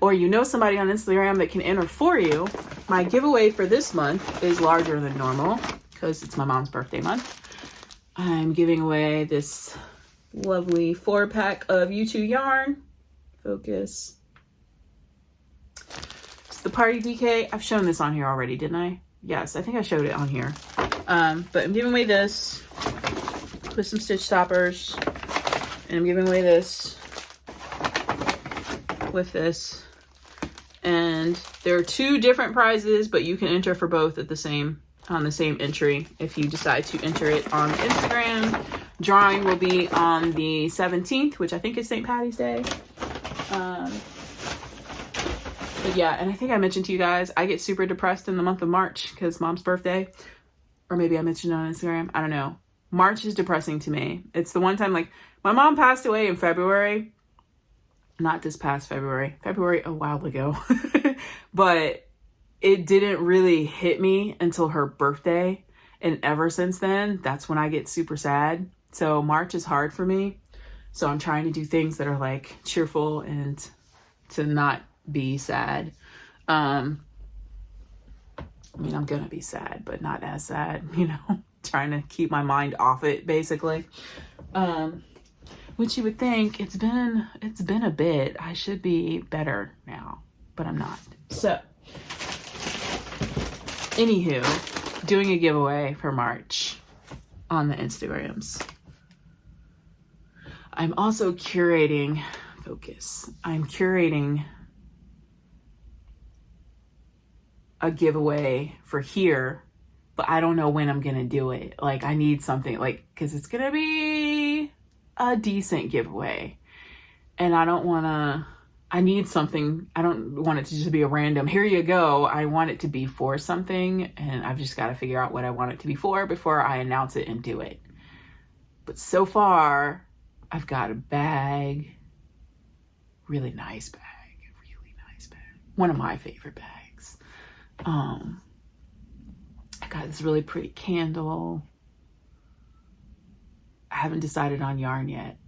or you know somebody on Instagram that can enter for you, my giveaway for this month is larger than normal because it's my mom's birthday month. I'm giving away this lovely 4-pack of U2 yarn. Focus. It's the Party DK. I've shown this on here already, didn't I? Yes, I think I showed it on here. But I'm giving away this with some stitch stoppers. And I'm giving away this with this. And there are 2 different prizes, but you can enter for both at the same on the same entry if you decide to enter it on Instagram. Drawing will be on the 17th, which I think is St. Patty's Day. But yeah, and I think I mentioned to you guys, I get super depressed in the month of March because Mom's birthday. Or maybe I mentioned it on Instagram. I don't know. March is depressing to me. It's the one time, like, my mom passed away in February. Not this past February. February a while ago. But it didn't really hit me until her birthday. And ever since then, that's when I get super sad. So March is hard for me. So I'm trying to do things that are like cheerful and to not be sad. I mean, I'm gonna be sad, but not as sad, you know, trying to keep my mind off it basically. Which you would think it's been a bit. I should be better now, but I'm not. So anywho, doing a giveaway for March on the Instagrams. I'm also curating, focus. I'm curating a giveaway for here, but I don't know when I'm gonna do it. Like, I need something, like, because it's gonna be a decent giveaway, and I don't want to I need something. I don't want it to just be a random, here you go. I want it to be for something, and I've just got to figure out what I want it to be for before I announce it and do it. But so far, I've got a bag, really nice bag. One of my favorite bags. I got this really pretty candle. I haven't decided on yarn yet.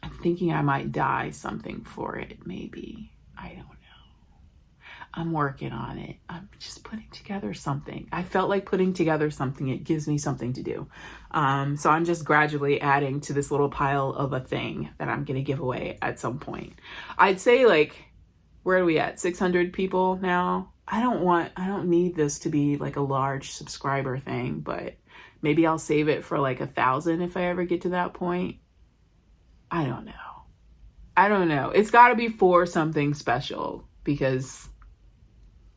I'm thinking I might dye something for it, maybe. I don't know. I'm working on it. I'm just putting together something. I felt like putting together something. It gives me something to do. So I'm just gradually adding to this little pile of a thing that I'm going to give away at some point. I'd say, like, where are we at? 600 people now? I don't need this to be like a large subscriber thing, but maybe I'll save it for like 1,000 if I ever get to that point. I don't know. It's got to be for something special, because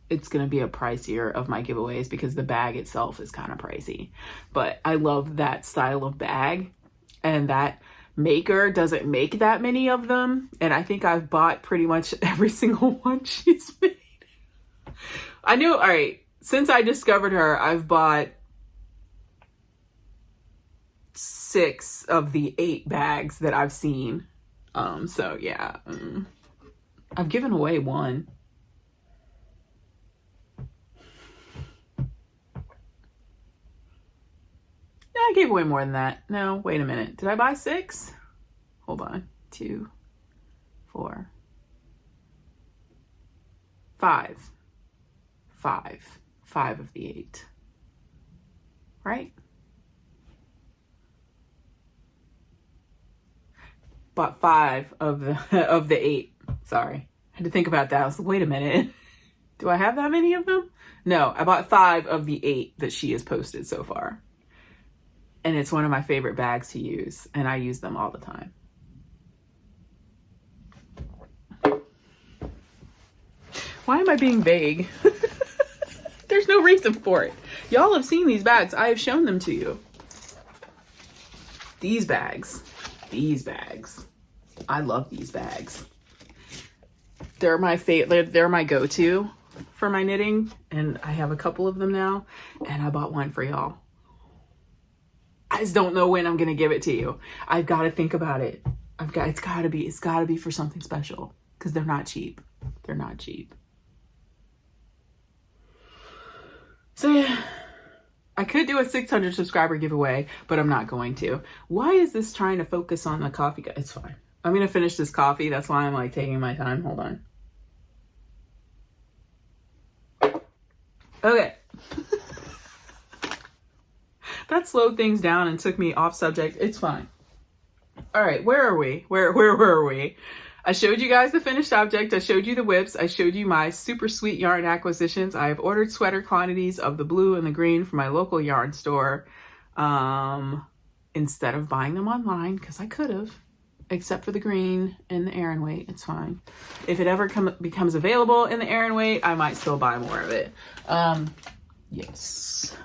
it's going to be a pricier of my giveaways, because the bag itself is kind of pricey. But I love that style of bag, and that maker doesn't make that many of them. And I think I've bought pretty much every single one she's made. I knew, all right, since I discovered her, I've bought 6 of the 8 bags that I've seen. So yeah, I've given away 1. No, I gave away more than that. No, wait a minute. Did I buy 6? Hold on. 2, 4, 5. 5 of the 8. Right? Bought 5 of the 8. Sorry. I had to think about that. I was like, wait a minute. Do I have that many of them? No, I bought 5 of the 8 that she has posted so far. And it's one of my favorite bags to use, and I use them all the time. Why am I being vague? There's no reason for it. Y'all have seen these bags. I have shown them to you. These bags. I love these bags. They're my favorite. They're my go-to for my knitting, and I have a couple of them now, and I bought one for y'all. I just don't know when I'm gonna give it to you. I've got to think about it. It's gotta be for something special, because they're not cheap. They're not cheap. So yeah, I could do a 600 subscriber giveaway, but I'm not going to. Why is this trying to focus on the coffee? It's fine. I'm going to finish this coffee. That's why I'm like taking my time. Hold on. Okay. That slowed things down and took me off subject. It's fine. All right. Where are we? Where were we? I showed you guys the finished object. I showed you the whips. I showed you my super sweet yarn acquisitions. I have ordered sweater quantities of the blue and the green from my local yarn store, instead of buying them online, because I could have, except for the green and the Aran weight. It's fine. If it ever becomes available in the Aran weight, I might still buy more of it. Yes.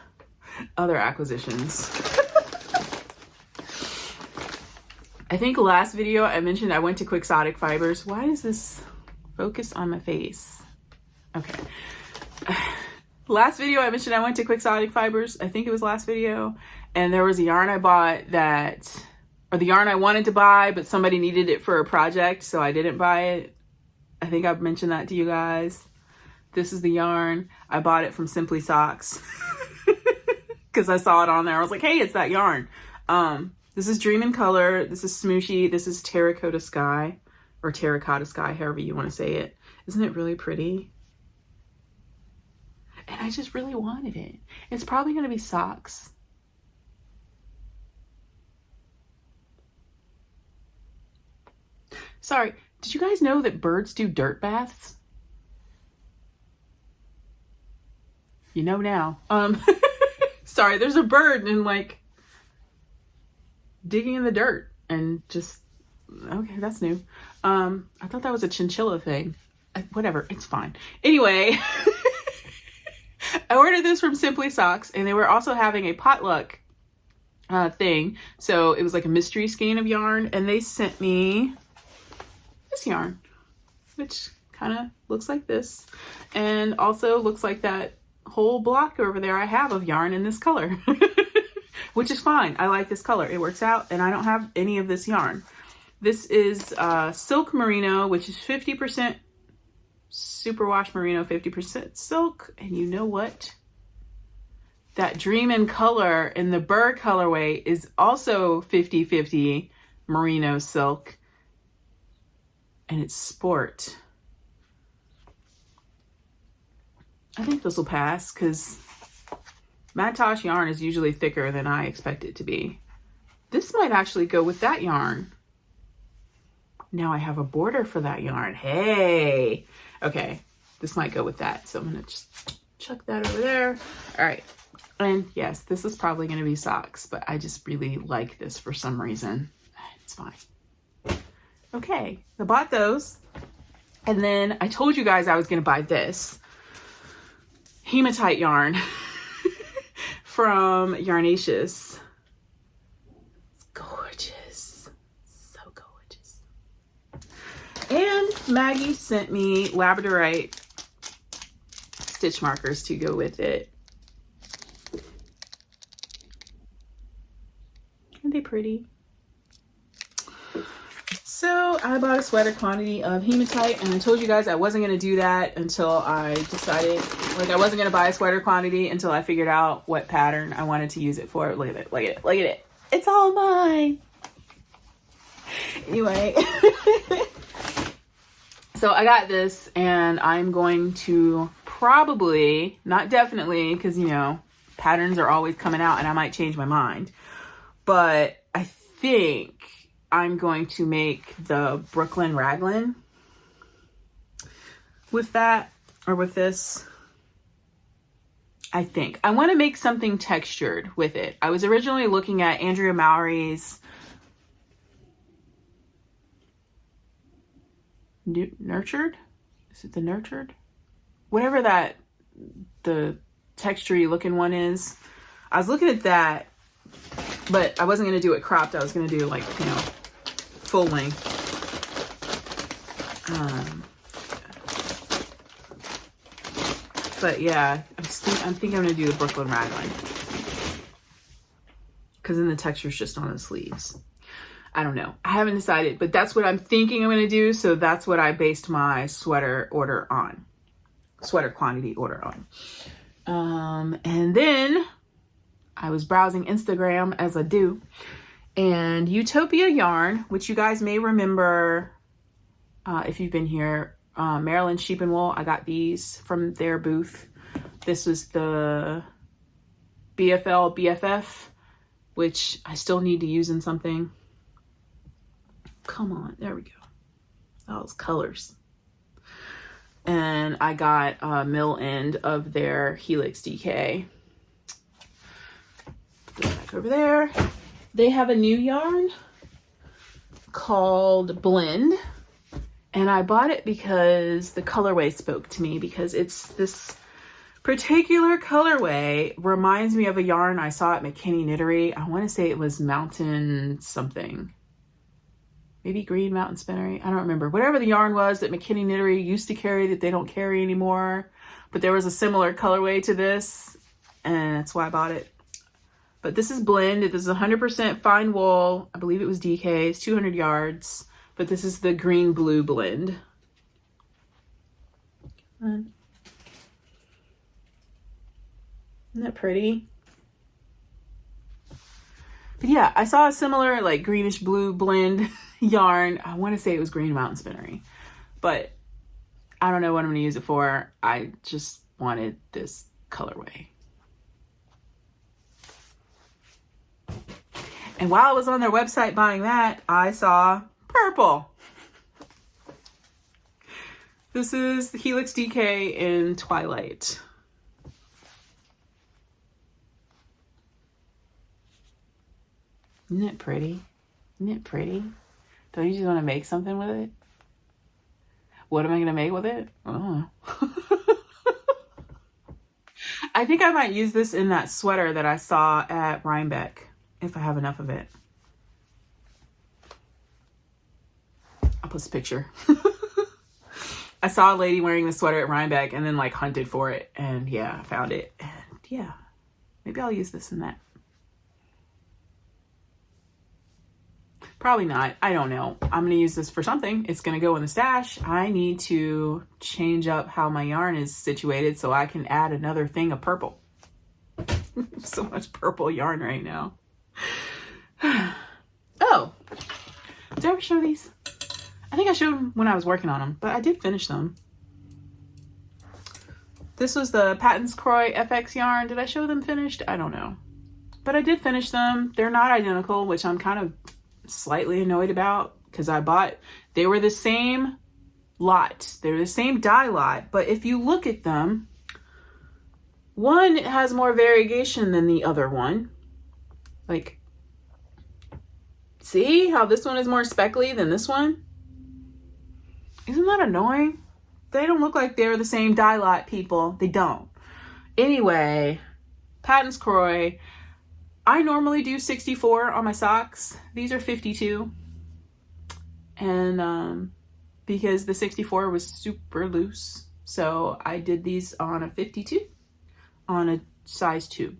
Other acquisitions. I think last video I mentioned I went to Quixotic Fibers. Why does this focus on my face? Okay. Last video I mentioned I went to Quixotic Fibers. I think it was last video. And there was a yarn I bought or the yarn I wanted to buy, but somebody needed it for a project, so I didn't buy it. I think I've mentioned that to you guys. This is the yarn. I bought it from Simply Socks because I saw it on there. I was like, hey, it's that yarn. This is Dream in Color. This is Smooshy. This is Terracotta Sky, or Terracotta Sky, however you want to say it. Isn't it really pretty? And I just really wanted it. It's probably going to be socks. Sorry, did you guys know that birds do dirt baths? You know now. Sorry, there's a bird and like digging in the dirt and just, okay, that's new. I thought that was a chinchilla thing. Whatever, it's fine. Anyway, I ordered this from Simply Socks, and they were also having a potluck thing. So it was like a mystery skein of yarn, and they sent me this yarn, which kind of looks like this, and also looks like that whole block over there I have of yarn in this color, which is fine. I like this color. It works out, and I don't have any of this yarn. This is silk merino, which is 50% superwash merino, 50% silk. And you know what? That Dream in Color in the Burr colorway is also 50-50 merino silk, and it's sport. I think this will pass because Madtosh yarn is usually thicker than I expect it to be. This might actually go with that yarn. Now I have a border for that yarn. Hey, okay, this might go with that. So I'm gonna just chuck that over there. All right, and yes, this is probably gonna be socks, but I just really like this for some reason. It's fine. Okay, I bought those. And then I told you guys I was gonna buy this hematite yarn from Yarnaceous. It's gorgeous, so gorgeous. And Maggie sent me labradorite stitch markers to go with it. Aren't they pretty? So I bought a sweater quantity of hematite, and I told you guys I wasn't going to do that until I decided, like, I wasn't going to buy a sweater quantity until I figured out what pattern I wanted to use it for. Look at it, look at it, look at it. It's all mine. Anyway, so I got this, and I'm going to probably, not definitely, because, you know, patterns are always coming out and I might change my mind, but I think I'm going to make the Brooklyn Raglan with that, or with this. I think I want to make something textured with it. I was originally looking at Andrea Mowry's Nurtured. Is it the Nurtured? Whatever that, the textury looking one is. I was looking at that, but I wasn't going to do it cropped. I was going to do, like, you know, full length. But yeah, I think I'm going to do the Brooklyn Raglan, because then the texture's just on the sleeves. I don't know. I haven't decided, but that's what I'm thinking I'm going to do. So that's what I based my sweater order on. Sweater quantity order on. And then I was browsing Instagram, as I do, and Utopia Yarn, which you guys may remember if you've been here, Maryland Sheep and Wool. I got these from their booth. This was the BFF, which I still need to use in something. Come on, there we go. Those colors. And I got a mill end of their Helix DK. Go back over there. They have a new yarn called Blend, and I bought it because the colorway spoke to me, because it's this particular colorway reminds me of a yarn I saw at McKinney Knittery. I want to say it was Mountain something. Maybe Green Mountain Spinnery. I don't remember. Whatever the yarn was that McKinney Knittery used to carry that they don't carry anymore. But there was a similar colorway to this, and that's why I bought it. But this is Blend. It is 100% fine wool. I believe it was DK. It's 200 yards. But this is the green blue blend. Isn't that pretty? But yeah, I saw a similar, like, greenish blue blend yarn. I want to say it was Green Mountain Spinnery, but I don't know what I'm going to use it for. I just wanted this colorway. And while I was on their website buying that, I saw purple. This is the Helix DK in Twilight. Isn't it pretty? Isn't it pretty? Don't you just want to make something with it? What am I going to make with it? I don't know. I think I might use this in that sweater that I saw at Rhinebeck, if I have enough of it. I'll post a picture. I saw a lady wearing the sweater at Rhinebeck and then like hunted for it. And yeah, I found it. And yeah, maybe I'll use this in that. Probably not. I don't know. I'm going to use this for something. It's going to go in the stash. I need to change up how my yarn is situated so I can add another thing of purple. So much purple yarn right now. Oh, did I ever show these? I think I showed them when I was working on them, but I did finish them. This was the Patons Croix FX yarn. Did I show them finished? I don't know. But I did finish them. They're not identical, which I'm kind of slightly annoyed about because they were the same lot. They're the same dye lot, but if you look at them, one has more variegation than the other one. Like, see how this one is more speckly than this one? Isn't that annoying? They don't look like they're the same dye lot, people. They don't. Anyway, Patons Croix. I normally do 64 on my socks. These are 52. And because the 64 was super loose, so I did these on a 52 on a size 2.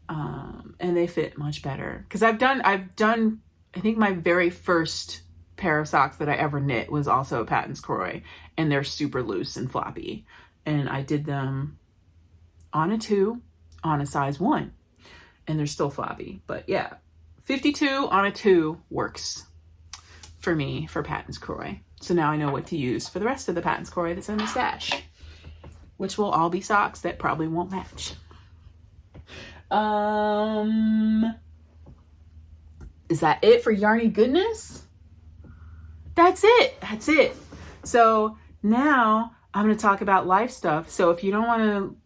And they fit much better. Because I've done, I think my very first pair of socks that I ever knit was also a Patons Croix. And they're super loose and floppy. And I did them on a 2 on a size 1. And they're still floppy. But yeah, 52 on a 2 works for me for Patons Croix. So now I know what to use for the rest of the Patons Croix that's in the stash, which will all be socks that probably won't match. Is that it for Yarny Goodness? That's it. That's it. So now I'm going to talk about life stuff. So if you don't want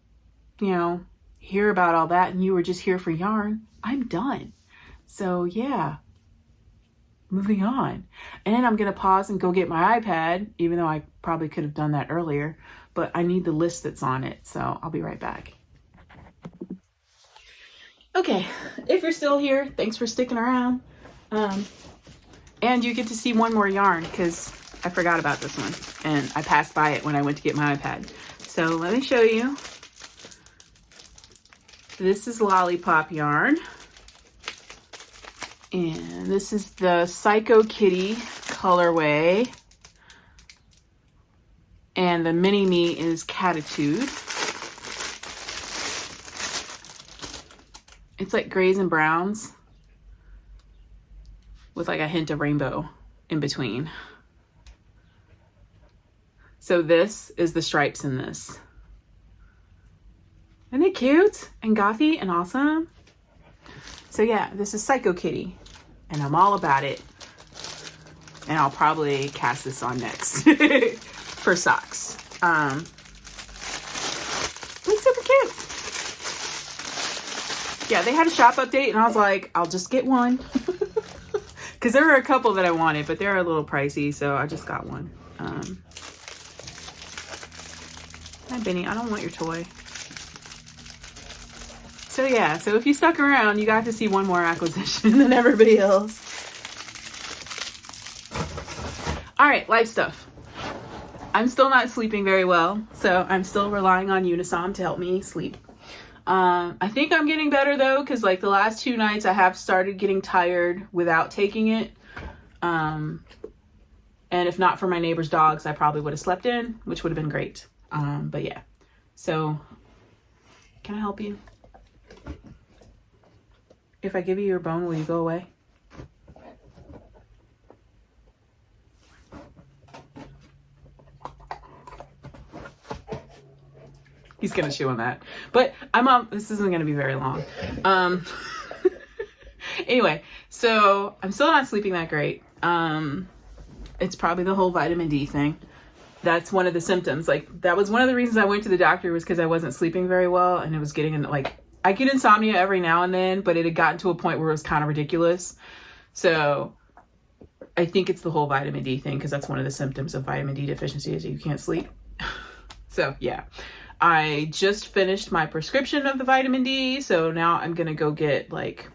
to, hear about all that and you were just here for yarn, I'm done. So yeah, moving on. And I'm going to pause and go get my iPad, even though I probably could have done that earlier, but I need the list that's on it. So I'll be right back. Okay, if you're still here, thanks for sticking around. And you get to see one more yarn because I forgot about this one and I passed by it when I went to get my iPad. So let me show you. This is Lollipop yarn. And this is the Psycho Kitty colorway. And the mini me is Catitude. It's like grays and browns with like a hint of rainbow in between. So this is the stripes in this. Isn't it cute and gothy and awesome? So yeah, this is Psycho Kitty and I'm all about it. And I'll probably cast this on next for socks. It's super cute. Yeah, they had a shop update and I was like, I'll just get one. Because there were a couple that I wanted, but they're a little pricey, so I just got one. Hi, Benny, I don't want your toy. So yeah, so if you stuck around, you got to see one more acquisition than everybody else. All right, life stuff. I'm still not sleeping very well, so I'm still relying on Unisom to help me sleep. I think I'm getting better though, because like the last 2 nights I have started getting tired without taking it. And if not for my neighbor's dogs, I probably would have slept in, which would have been great. But yeah, so can I help you? If I give you your bone, will you go away? He's gonna chew on that, but this isn't gonna be very long. Anyway, so I'm still not sleeping that great. It's probably the whole vitamin D thing. That's one of the symptoms. Like that was one of the reasons I went to the doctor, was because I wasn't sleeping very well, and it was getting like, I get insomnia every now and then, but it had gotten to a point where it was kind of ridiculous. So I think it's the whole vitamin D thing, because that's one of the symptoms of vitamin D deficiency is you can't sleep. So yeah, I just finished my prescription of the vitamin D. So now I'm going to go get like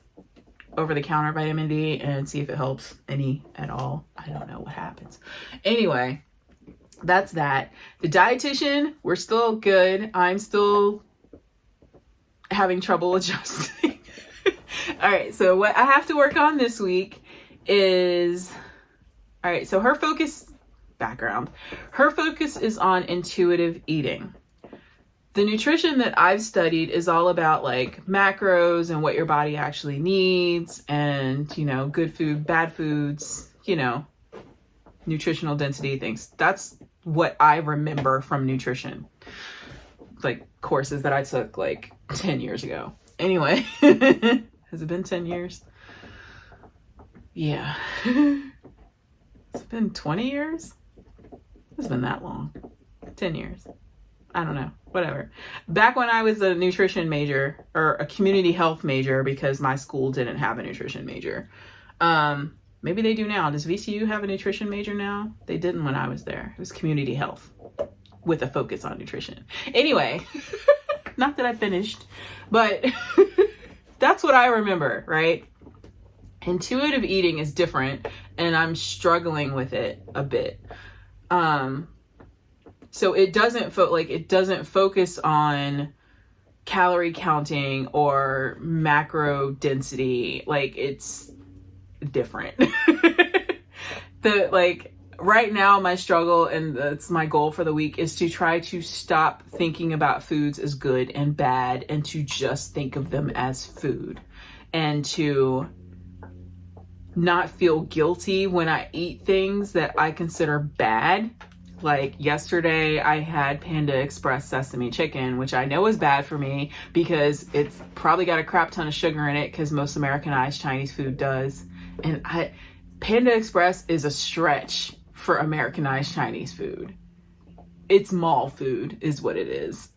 over-the-counter vitamin D and see if it helps any at all. I don't know what happens. Anyway, that's that. The dietitian, we're still good. I'm still having trouble adjusting. All right, so what I have to work on this week is, all right, so her focus is on intuitive eating. The nutrition that I've studied is all about like macros and what your body actually needs and, you know, good food, bad foods, you know, nutritional density things. That's what I remember from nutrition, like courses that I took like 10 years ago. Anyway, has it been 10 years? Yeah. It's been 20 years? It's been that long. 10 years. I don't know. Whatever. Back when I was a nutrition major or a community health major, because my school didn't have a nutrition major. Maybe they do now. Does VCU have a nutrition major now? They didn't when I was there. It was community health with a focus on nutrition. Anyway, not that I finished, but that's what I remember, right? Intuitive eating is different and I'm struggling with it a bit. So it doesn't focus on calorie counting or macro density. Like, it's different. Right now my struggle, and that's my goal for the week, is to try to stop thinking about foods as good and bad and to just think of them as food, and to not feel guilty when I eat things that I consider bad. Like yesterday I had Panda Express sesame chicken, which I know is bad for me because it's probably got a crap ton of sugar in it, because most Americanized Chinese food does. And Panda Express is a stretch for Americanized Chinese food. It's mall food is what it is.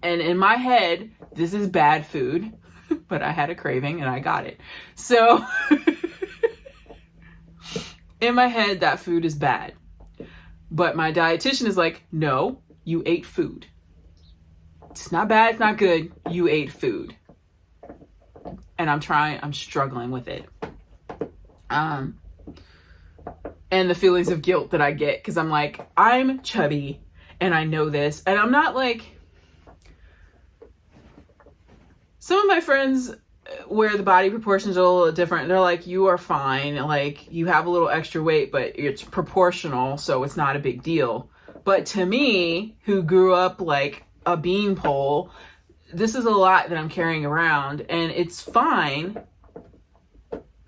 And in my head, this is bad food, but I had a craving and I got it. So in my head, that food is bad. But my dietitian is like, no, you ate food. It's not bad, it's not good. You ate food. And I'm struggling with it. And the feelings of guilt that I get, because I'm like, I'm chubby and I know this. And I'm not like, some of my friends where the body proportions are a little different, they're like, you are fine, like you have a little extra weight, but it's proportional, so it's not a big deal. But to me, who grew up like a beanpole, this is a lot that I'm carrying around, and it's fine,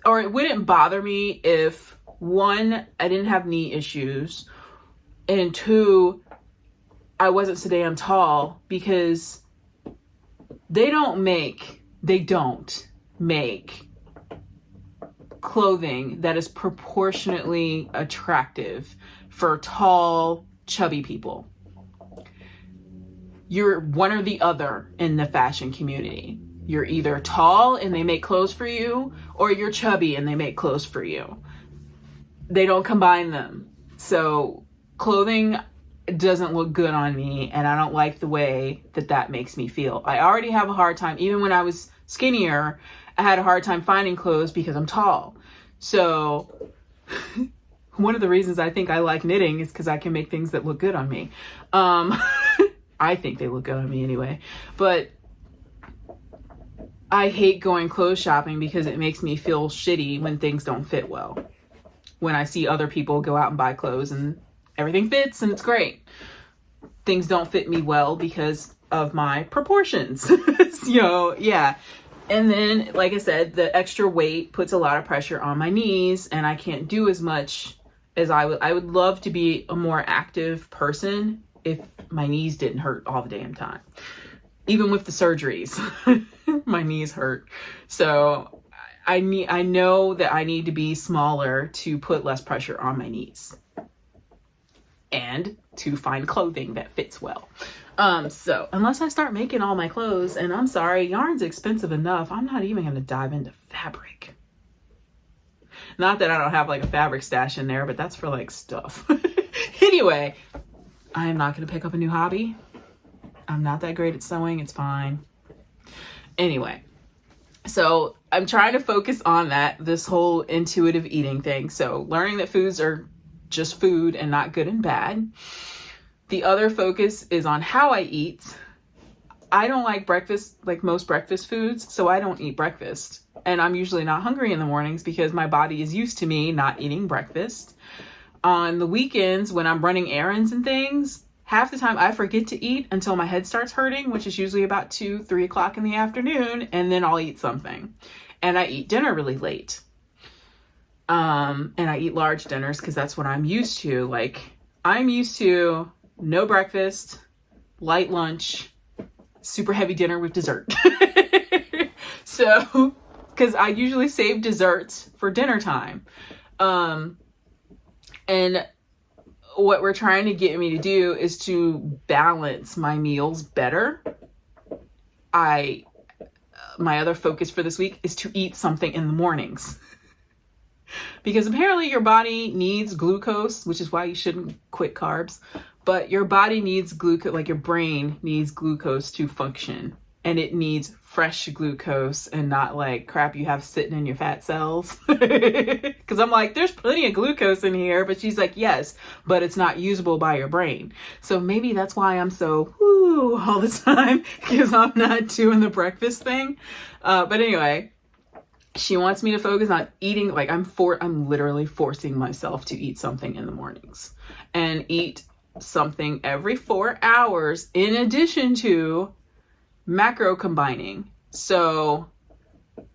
or it wouldn't bother me if, one, I didn't have knee issues, and two, I wasn't so damn tall, because they don't make clothing that is proportionately attractive for tall, chubby people. You're one or the other in the fashion community. You're either tall and they make clothes for you, or you're chubby and they make clothes for you. They don't combine them. So clothing doesn't look good on me, and I don't like the way that makes me feel. I already have a hard time, even when I was skinnier, I had a hard time finding clothes because I'm tall. So one of the reasons I think I like knitting is because I can make things that look good on me. I think they look good on me anyway. But I hate going clothes shopping because it makes me feel shitty when things don't fit well. When I see other people go out and buy clothes and everything fits and it's great. Things don't fit me well because of my proportions. So, yeah. And then, like I said, the extra weight puts a lot of pressure on my knees, and I can't do as much as I would. I would love to be a more active person if my knees didn't hurt all the damn time. Even with the surgeries, my knees hurt. So I know that I need to be smaller to put less pressure on my knees and to find clothing that fits well. So unless I start making all my clothes, and I'm sorry, yarn's expensive enough, I'm not even going to dive into fabric. Not that I don't have like a fabric stash in there, but that's for like stuff. Anyway, I am not going to pick up a new hobby. I'm not that great at sewing. It's fine. Anyway, So I'm trying to focus on that, this whole intuitive eating thing. So learning that foods are just food and not good and bad. The other focus is on how I eat. I don't like breakfast, like most breakfast foods, so I don't eat breakfast. And I'm usually not hungry in the mornings because my body is used to me not eating breakfast. On the weekends, when I'm running errands and things, half the time I forget to eat until my head starts hurting, which is usually about 2-3 o'clock in the afternoon, and then I'll eat something. And I eat dinner really late. And I eat large dinners because that's what I'm used to. Like, I'm used to no breakfast, light lunch, super heavy dinner with dessert. So, because I usually save desserts for dinner time. And what we're trying to get me to do is to balance my meals better. My other focus for this week is to eat something in the mornings. Because apparently your body needs glucose, which is why you shouldn't quit carbs. But your body needs glucose, like your brain needs glucose to function. And it needs fresh glucose and not like crap you have sitting in your fat cells. Because I'm like, there's plenty of glucose in here. But she's like, yes, but it's not usable by your brain. So maybe that's why I'm so whoo all the time, because I'm not doing the breakfast thing. But anyway, she wants me to focus on eating. Like I'm literally forcing myself to eat something in the mornings and eat something every 4 hours in addition to macro combining. So,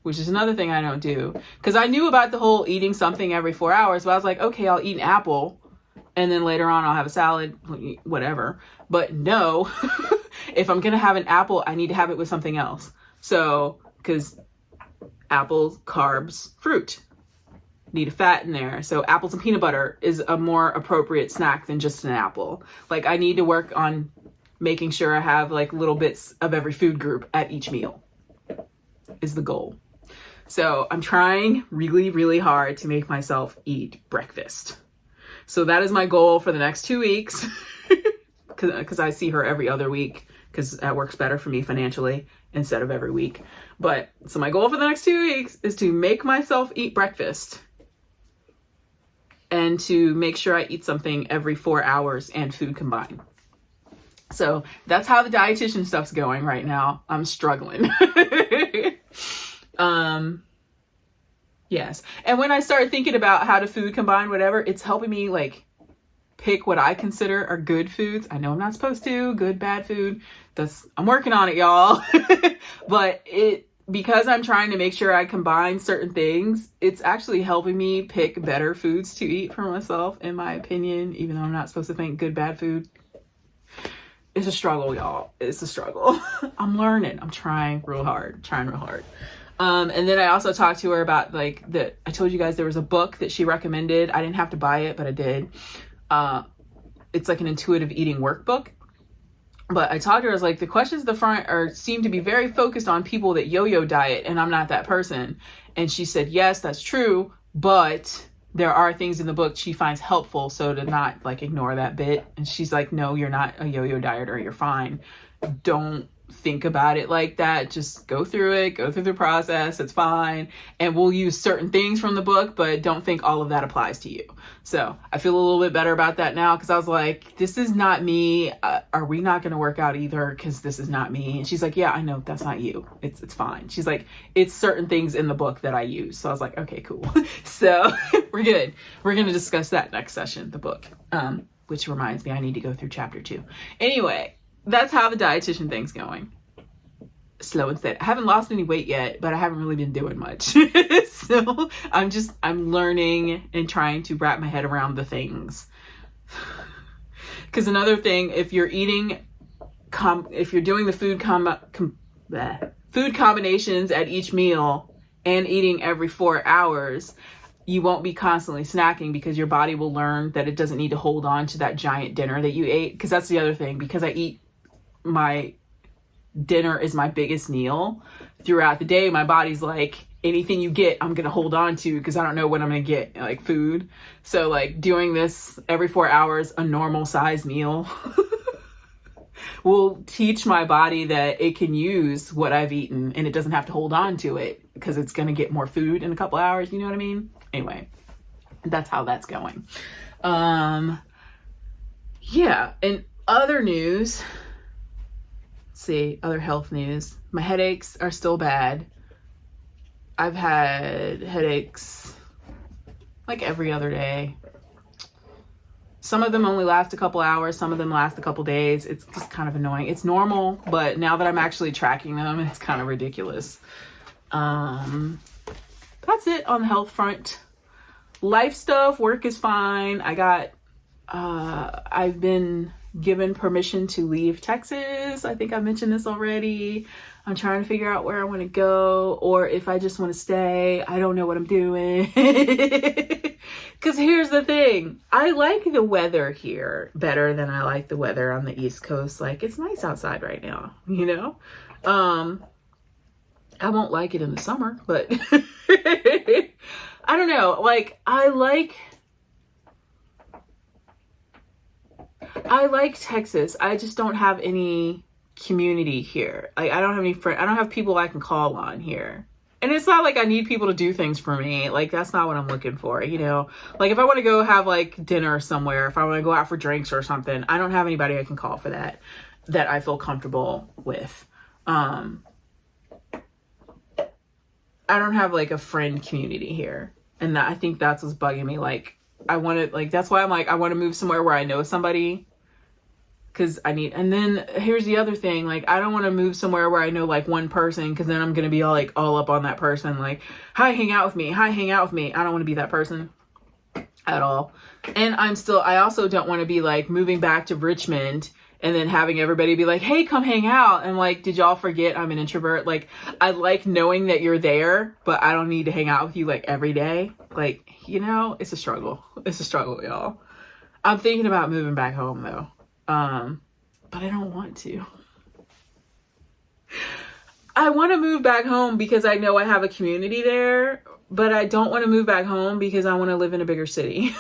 which is another thing I don't do, because I knew about the whole eating something every 4 hours, but I was like, okay, I'll eat an apple and then later on I'll have a salad, whatever. But no, if I'm gonna have an apple, I need to have it with something else. So, because apples, carbs, fruit, need a fat in there. So apples and peanut butter is a more appropriate snack than just an apple. Like I need to work on making sure I have like little bits of every food group at each meal is the goal. So I'm trying really, really hard to make myself eat breakfast. So that is my goal for the next 2 weeks, because I see her every other week, because that works better for me financially instead of every week. But so my goal for the next 2 weeks is to make myself eat breakfast and to make sure I eat something every 4 hours and food combined. So that's how the dietitian stuff's going right now. I'm struggling. Yes. And when I start thinking about how to food combine, whatever, it's helping me like pick what I consider are good foods. I know I'm not supposed to, good, bad food. I'm working on it, y'all. But because I'm trying to make sure I combine certain things, it's actually helping me pick better foods to eat for myself, in my opinion, even though I'm not supposed to think good, bad food. It's a struggle, y'all. It's a struggle. I'm learning. I'm trying real hard. And then I also talked to her about I told you guys there was a book that she recommended. I didn't have to buy it, but I did. It's like an intuitive eating workbook. But I talked to her, I was like, the questions at the front seem to be very focused on people that yo-yo diet, and I'm not that person. And she said, yes, that's true, but there are things in the book she finds helpful, so to not like ignore that bit. And she's like, no, you're not a yo-yo dieter, you're fine. Don't think about it like that. Just go through the process, it's fine. And we'll use certain things from the book, but don't think all of that applies to you. So I feel a little bit better about that now, because I was like, this is not me. Are we not going to work out either? Because this is not me. And she's like, yeah, I know that's not you. It's fine. She's like, it's certain things in the book that I use. So I was like, okay, cool. So we're good. We're going to discuss that next session, the book, which reminds me, I need to go through chapter 2. Anyway, that's how the dietitian thing's going. Slow and steady. I haven't lost any weight yet, but I haven't really been doing much. So I'm learning and trying to wrap my head around the things. Because another thing, if you're doing the food combinations at each meal and eating every 4 hours, you won't be constantly snacking, because your body will learn that it doesn't need to hold on to that giant dinner that you ate. Because that's the other thing, because my dinner is my biggest meal throughout the day. My body's like, anything you get, I'm going to hold on to, because I don't know when I'm going to get like food. So like doing this every 4 hours, a normal size meal will teach my body that it can use what I've eaten and it doesn't have to hold on to it because it's going to get more food in a couple hours. You know what I mean? Anyway, that's how that's going. Yeah. And other news, let's see, other health news. My headaches are still bad. I've had headaches like every other day. Some of them only last a couple hours. Some of them last a couple days. It's just kind of annoying. It's normal, but now that I'm actually tracking them, it's kind of ridiculous. That's it on the health front. Life stuff, work is fine. I've been given permission to leave Texas. I think I mentioned this already. I'm trying to figure out where I want to go or if I just want to stay. I don't know what I'm doing. Because here's the thing. I like the weather here better than I like the weather on the East Coast. Like, it's nice outside right now, you know? I won't like it in the summer, but I don't know. Like, I like Texas. I just don't have any community here. Like, I don't have any friends. I don't have people I can call on here. And it's not like I need people to do things for me. Like, that's not what I'm looking for, you know? Like, if I want to go have, like, dinner somewhere, if I want to go out for drinks or something, I don't have anybody I can call for that I feel comfortable with. I don't have, like, a friend community here. And I think that's what's bugging me. Like, that's why I'm like, I want to move somewhere where I know somebody. And then here's the other thing, like, I don't want to move somewhere where I know like one person, because then I'm going to be all up on that person, like, hi, hang out with me. I don't want to be that person at all. And I also don't want to be like moving back to Richmond and then having everybody be like, hey, come hang out. And like, did y'all forget I'm an introvert? Like, I like knowing that you're there, but I don't need to hang out with you like every day. Like, you know, it's a struggle. It's a struggle, y'all. I'm thinking about moving back home though. But I don't want to. I want to move back home because I know I have a community there, but I don't want to move back home because I want to live in a bigger city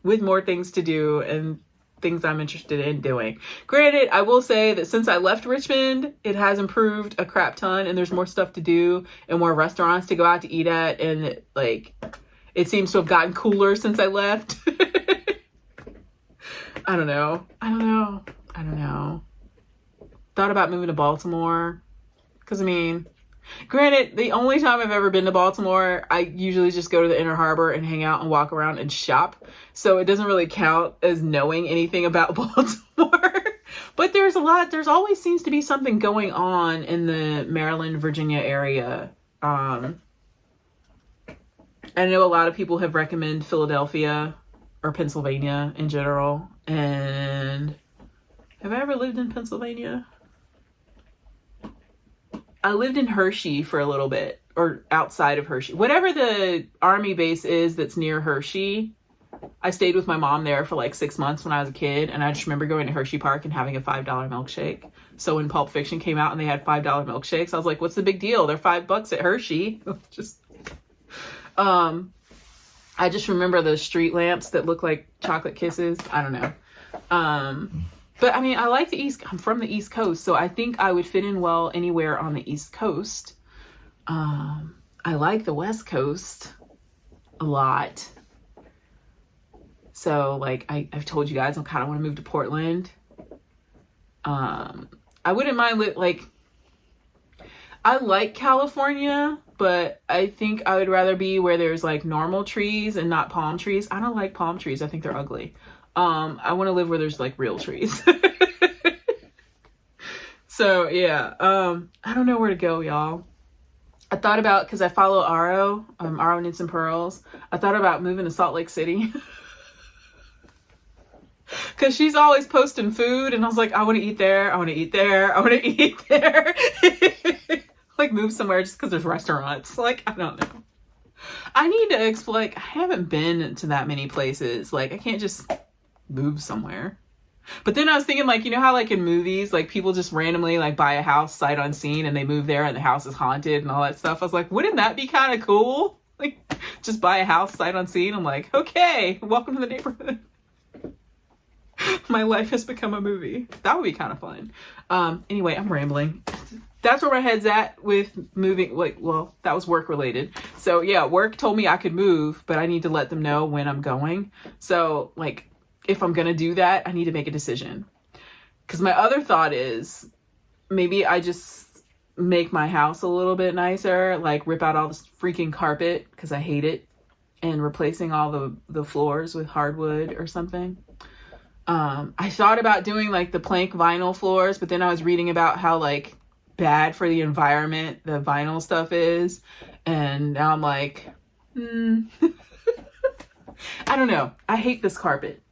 with more things to do and things I'm interested in doing. Granted, I will say that since I left Richmond, it has improved a crap ton and there's more stuff to do and more restaurants to go out to eat at. And like, it seems to have gotten cooler since I left. I don't know. Thought about moving to Baltimore. Because, I mean, granted, the only time I've ever been to Baltimore, I usually just go to the Inner Harbor and hang out and walk around and shop. So it doesn't really count as knowing anything about Baltimore. But there's always seems to be something going on in the Maryland, Virginia area. I know a lot of people have recommended Philadelphia or Pennsylvania in general. And have I ever lived in Pennsylvania? I lived in Hershey for a little bit, or outside of Hershey. Whatever the army base is that's near Hershey. I stayed with my mom there for like 6 months when I was a kid. And I just remember going to Hershey Park and having a $5 milkshake. So when Pulp Fiction came out and they had $5 milkshakes, I was like, what's the big deal? They're $5 at Hershey. I just remember the street lamps that look like chocolate kisses. I don't know. But I mean, I like the I'm from the East Coast, so I think I would fit in well anywhere on the East Coast. I like the West Coast a lot. So like, I've told you guys, I kind of want to move to Portland. I wouldn't mind I like California, but I think I would rather be where there's like normal trees and not palm trees. I don't like palm trees. I think they're ugly. I want to live where there's like real trees. So yeah, I don't know where to go, y'all. I thought about, cause I follow Aro Knits and Pearls. I thought about moving to Salt Lake City. Cause she's always posting food and I was like, I want to eat there. Like move somewhere just because there's restaurants. Like, I don't know. I need to explore. Like, I haven't been to that many places. Like, I can't just move somewhere. But then I was thinking, like, you know how like in movies, like people just randomly like buy a house sight unseen and they move there and the house is haunted and all that stuff. I was like, wouldn't that be kind of cool? Like, just buy a house sight unseen. I'm like, okay, welcome to the neighborhood. My life has become a movie. That would be kind of fun. Anyway, I'm rambling. That's where my head's at with moving. Like, well, that was work related. So yeah, work told me I could move, but I need to let them know when I'm going. So like, if I'm going to do that, I need to make a decision. Because my other thought is maybe I just make my house a little bit nicer, like rip out all this freaking carpet because I hate it, and replacing all the floors with hardwood or something. I thought about doing like the plank vinyl floors, but then I was reading about how like bad for the environment the vinyl stuff is. And now I'm like, I don't know. I hate this carpet.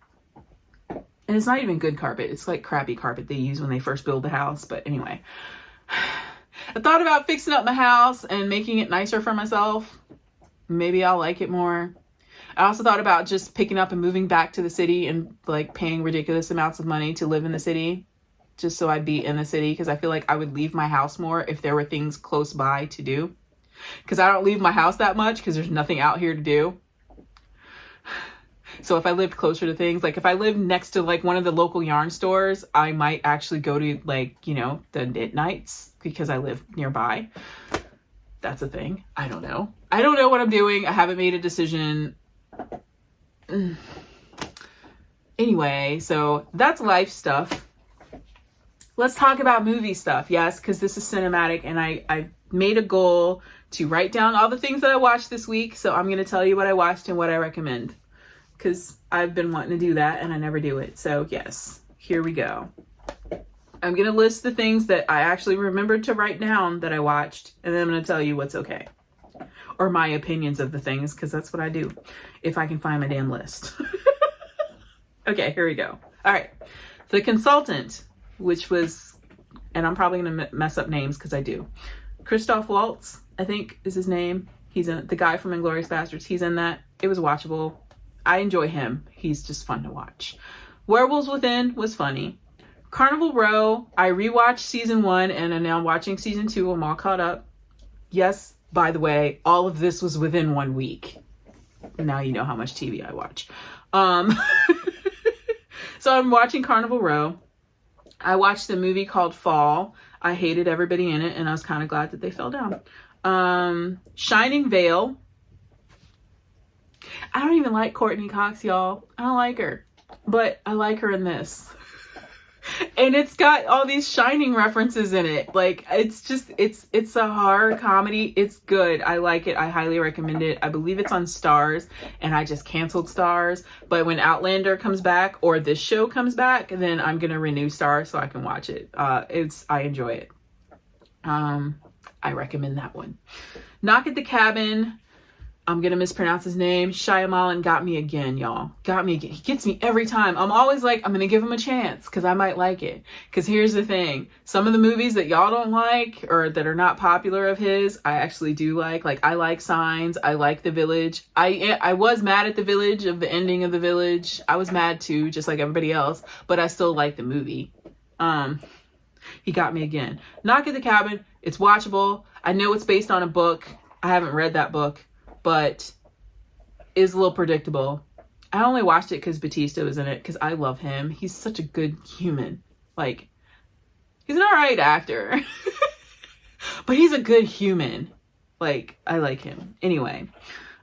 And it's not even good carpet. It's like crappy carpet they use when they first build the house. But anyway, I thought about fixing up my house and making it nicer for myself. Maybe I'll like it more. I also thought about just picking up and moving back to the city and like paying ridiculous amounts of money to live in the city, just so I'd be in the city, because I feel like I would leave my house more if there were things close by to do. Because I don't leave my house that much because there's nothing out here to do. So if I lived closer to things, like if I lived next to like one of the local yarn stores, I might actually go to like, you know, the knit nights because I live nearby. That's a thing. I don't know. I don't know what I'm doing. I haven't made a decision. Anyway, so that's life stuff. Let's talk about movie stuff. Yes, because this is cinematic, and I made a goal to write down all the things that I watched this week. So I'm going to tell you what I watched and what I recommend, because I've been wanting to do that and I never do it. So yes, here we go. I'm going to list the things that I actually remembered to write down that I watched, and then I'm going to tell you what's okay. Or my opinions of the things, because that's what I do if I can find my damn list. Okay, here we go. All right. The Consultant, which was, and I'm probably going to mess up names because I do. Christoph Waltz, I think is his name. He's in, the guy from Inglourious Basterds. He's in that. It was watchable. I enjoy him. He's just fun to watch. Werewolves Within was funny. Carnival Row, I rewatched season 1 and I'm now watching season 2. I'm all caught up. Yes, by the way, all of this was within 1 week. Now you know how much TV I watch. So I'm watching Carnival Row. I watched a movie called Fall. I hated everybody in it, and I was kind of glad that they fell down. Shining Vale. I don't even like Courtney Cox, y'all. I don't like her, but I like her in this. And it's got all these Shining references in it. Like, it's just, it's a horror comedy. It's good. I like it. I highly recommend it. I believe it's on Stars, and I just canceled Stars. But when Outlander comes back, or this show comes back, then I'm going to renew Stars so I can watch it. I enjoy it. I recommend that one. Knock at the Cabin. I'm going to mispronounce his name. Shyamalan got me again, y'all. Got me again. He gets me every time. I'm always like, I'm going to give him a chance because I might like it. Because here's the thing. Some of the movies that y'all don't like or that are not popular of his, I actually do like. Like, I like Signs. I like The Village. I was mad at The Village, of the ending of The Village. I was mad too, just like everybody else. But I still like the movie. He got me again. Knock at the Cabin. It's watchable. I know it's based on a book. I haven't read that book, but is a little predictable. I only watched it because Batista was in it, because I love him. He's such a good human. Like, he's an alright actor. But he's a good human. Like, I like him. Anyway.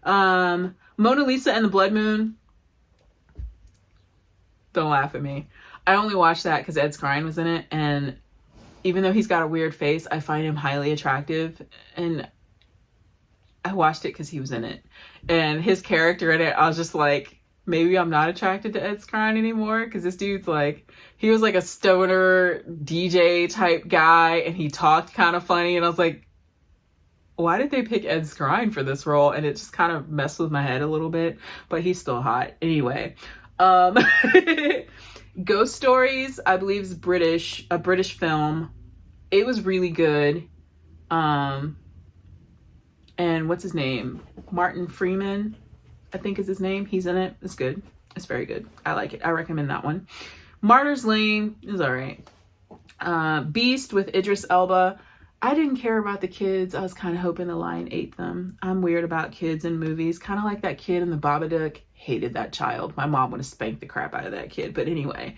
Mona Lisa and the Blood Moon. Don't laugh at me. I only watched that because Ed Skrein was in it, and even though he's got a weird face, I find him highly attractive, and I watched it because he was in it. And his character in it, I was just like, maybe I'm not attracted to Ed Skrein anymore, because this dude's like, he was like a stoner DJ type guy, and he talked kind of funny, and I was like, why did they pick Ed Skrein for this role? And it just kind of messed with my head a little bit, but he's still hot. Anyway, Ghost Stories, I believe is a British film. It was really good. And what's his name? Martin Freeman, I think is his name. He's in it. It's good. It's very good. I like it. I recommend that one. Martyr's Lane is all right. Beast with Idris Elba. I didn't care about the kids. I was kind of hoping the lion ate them. I'm weird about kids in movies. Kind of like that kid in the Babadook. Hated that child. My mom would have spanked the crap out of that kid. But anyway.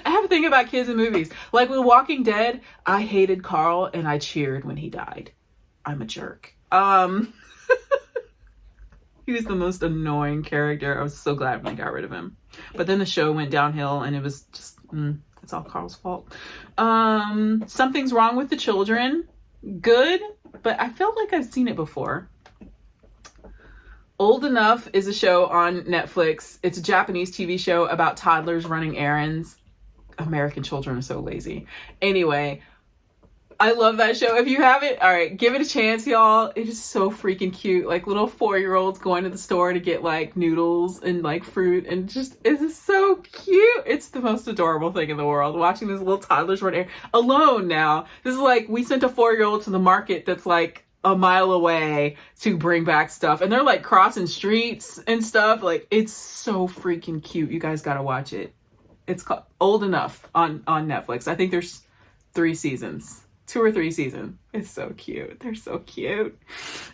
I have a thing about kids in movies. Like with Walking Dead, I hated Carl and I cheered when he died. I'm a jerk. He was the most annoying character. I was so glad when they got rid of him. But then the show went downhill and it was just, it's all Carl's fault. Something's Wrong with the Children. Good, but I felt like I've seen it before. Old Enough is a show on Netflix. It's a Japanese TV show about toddlers running errands. American children are so lazy. Anyway, I love that show. If you haven't, all right, give it a chance, y'all. It is so freaking cute. Like little 4-year-olds going to the store to get like noodles and like fruit, and just, it's so cute. It's the most adorable thing in the world. Watching these little toddlers run errands alone now. This is like, we sent a 4-year-old to the market that's like a mile away to bring back stuff, and they're like crossing streets and stuff. Like, it's so freaking cute. You guys gotta watch it. It's called Old Enough on Netflix. I think there's 3 seasons. 2 or 3 seasons. It's so cute. They're so cute.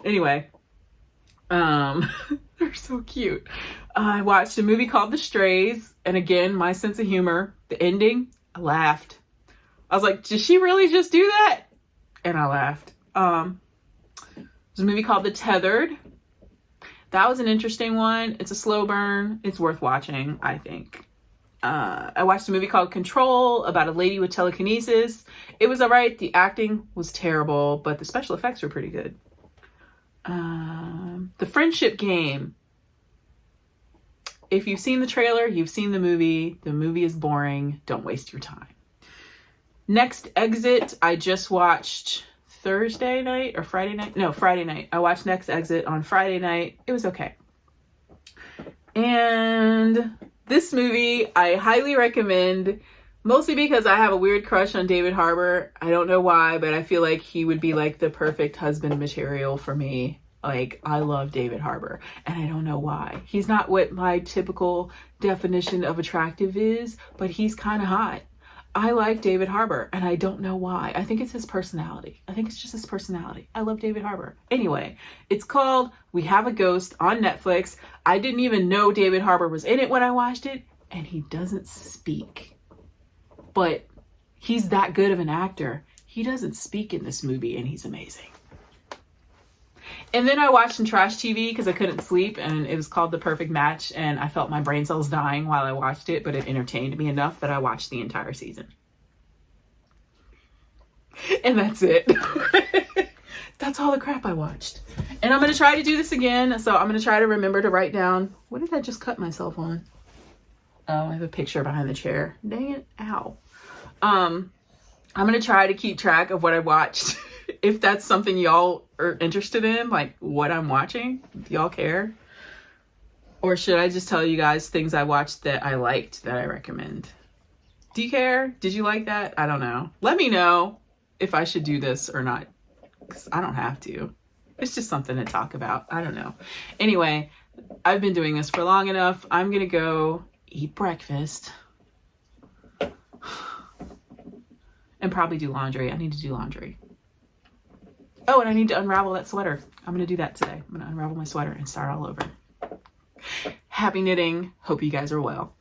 Anyway, they're so cute. I watched a movie called The Strays, and again, my sense of humor, the ending, I laughed. I was like, did she really just do that? And I laughed. There's a movie called The Tethered. That was an interesting one. It's a slow burn. It's worth watching, I think. I watched a movie called Control about a lady with telekinesis. It was all right. The acting was terrible, but the special effects were pretty good. The Friendship Game. If you've seen the trailer, you've seen the movie. The movie is boring. Don't waste your time. Next Exit, I just watched Thursday night or Friday night. No, Friday night. I watched Next Exit on Friday night. It was okay. And this movie, I highly recommend, mostly because I have a weird crush on David Harbour. I don't know why, but I feel like he would be like the perfect husband material for me. Like, I love David Harbour, and I don't know why. He's not what my typical definition of attractive is, but he's kind of hot. I like David Harbour, and I don't know why. I think it's his personality. I think it's just his personality. I love David Harbour. Anyway, it's called We Have a Ghost on Netflix. I didn't even know David Harbour was in it when I watched it, and he doesn't speak. But he's that good of an actor. He doesn't speak in this movie, and he's amazing. And then I watched some trash TV because I couldn't sleep, and it was called The Perfect Match, and I felt my brain cells dying while I watched it, but it entertained me enough that I watched the entire season. And that's it. That's all the crap I watched. And I'm going to try to do this again, so I'm going to try to remember to write down, what did I just cut myself on? Oh, I have a picture behind the chair. Dang it. Ow. I'm going to try to keep track of what I watched. If that's something y'all are interested in, like what I'm watching, do y'all care? Or should I just tell you guys things I watched that I liked that I recommend? Do you care? Did you like that? I don't know. Let me know if I should do this or not, because I don't have to. It's just something to talk about. I don't know. Anyway, I've been doing this for long enough. I'm going to go eat breakfast and probably do laundry. I need to do laundry. Oh, and I need to unravel that sweater. I'm going to do that today. I'm going to unravel my sweater and start all over. Happy knitting. Hope you guys are well.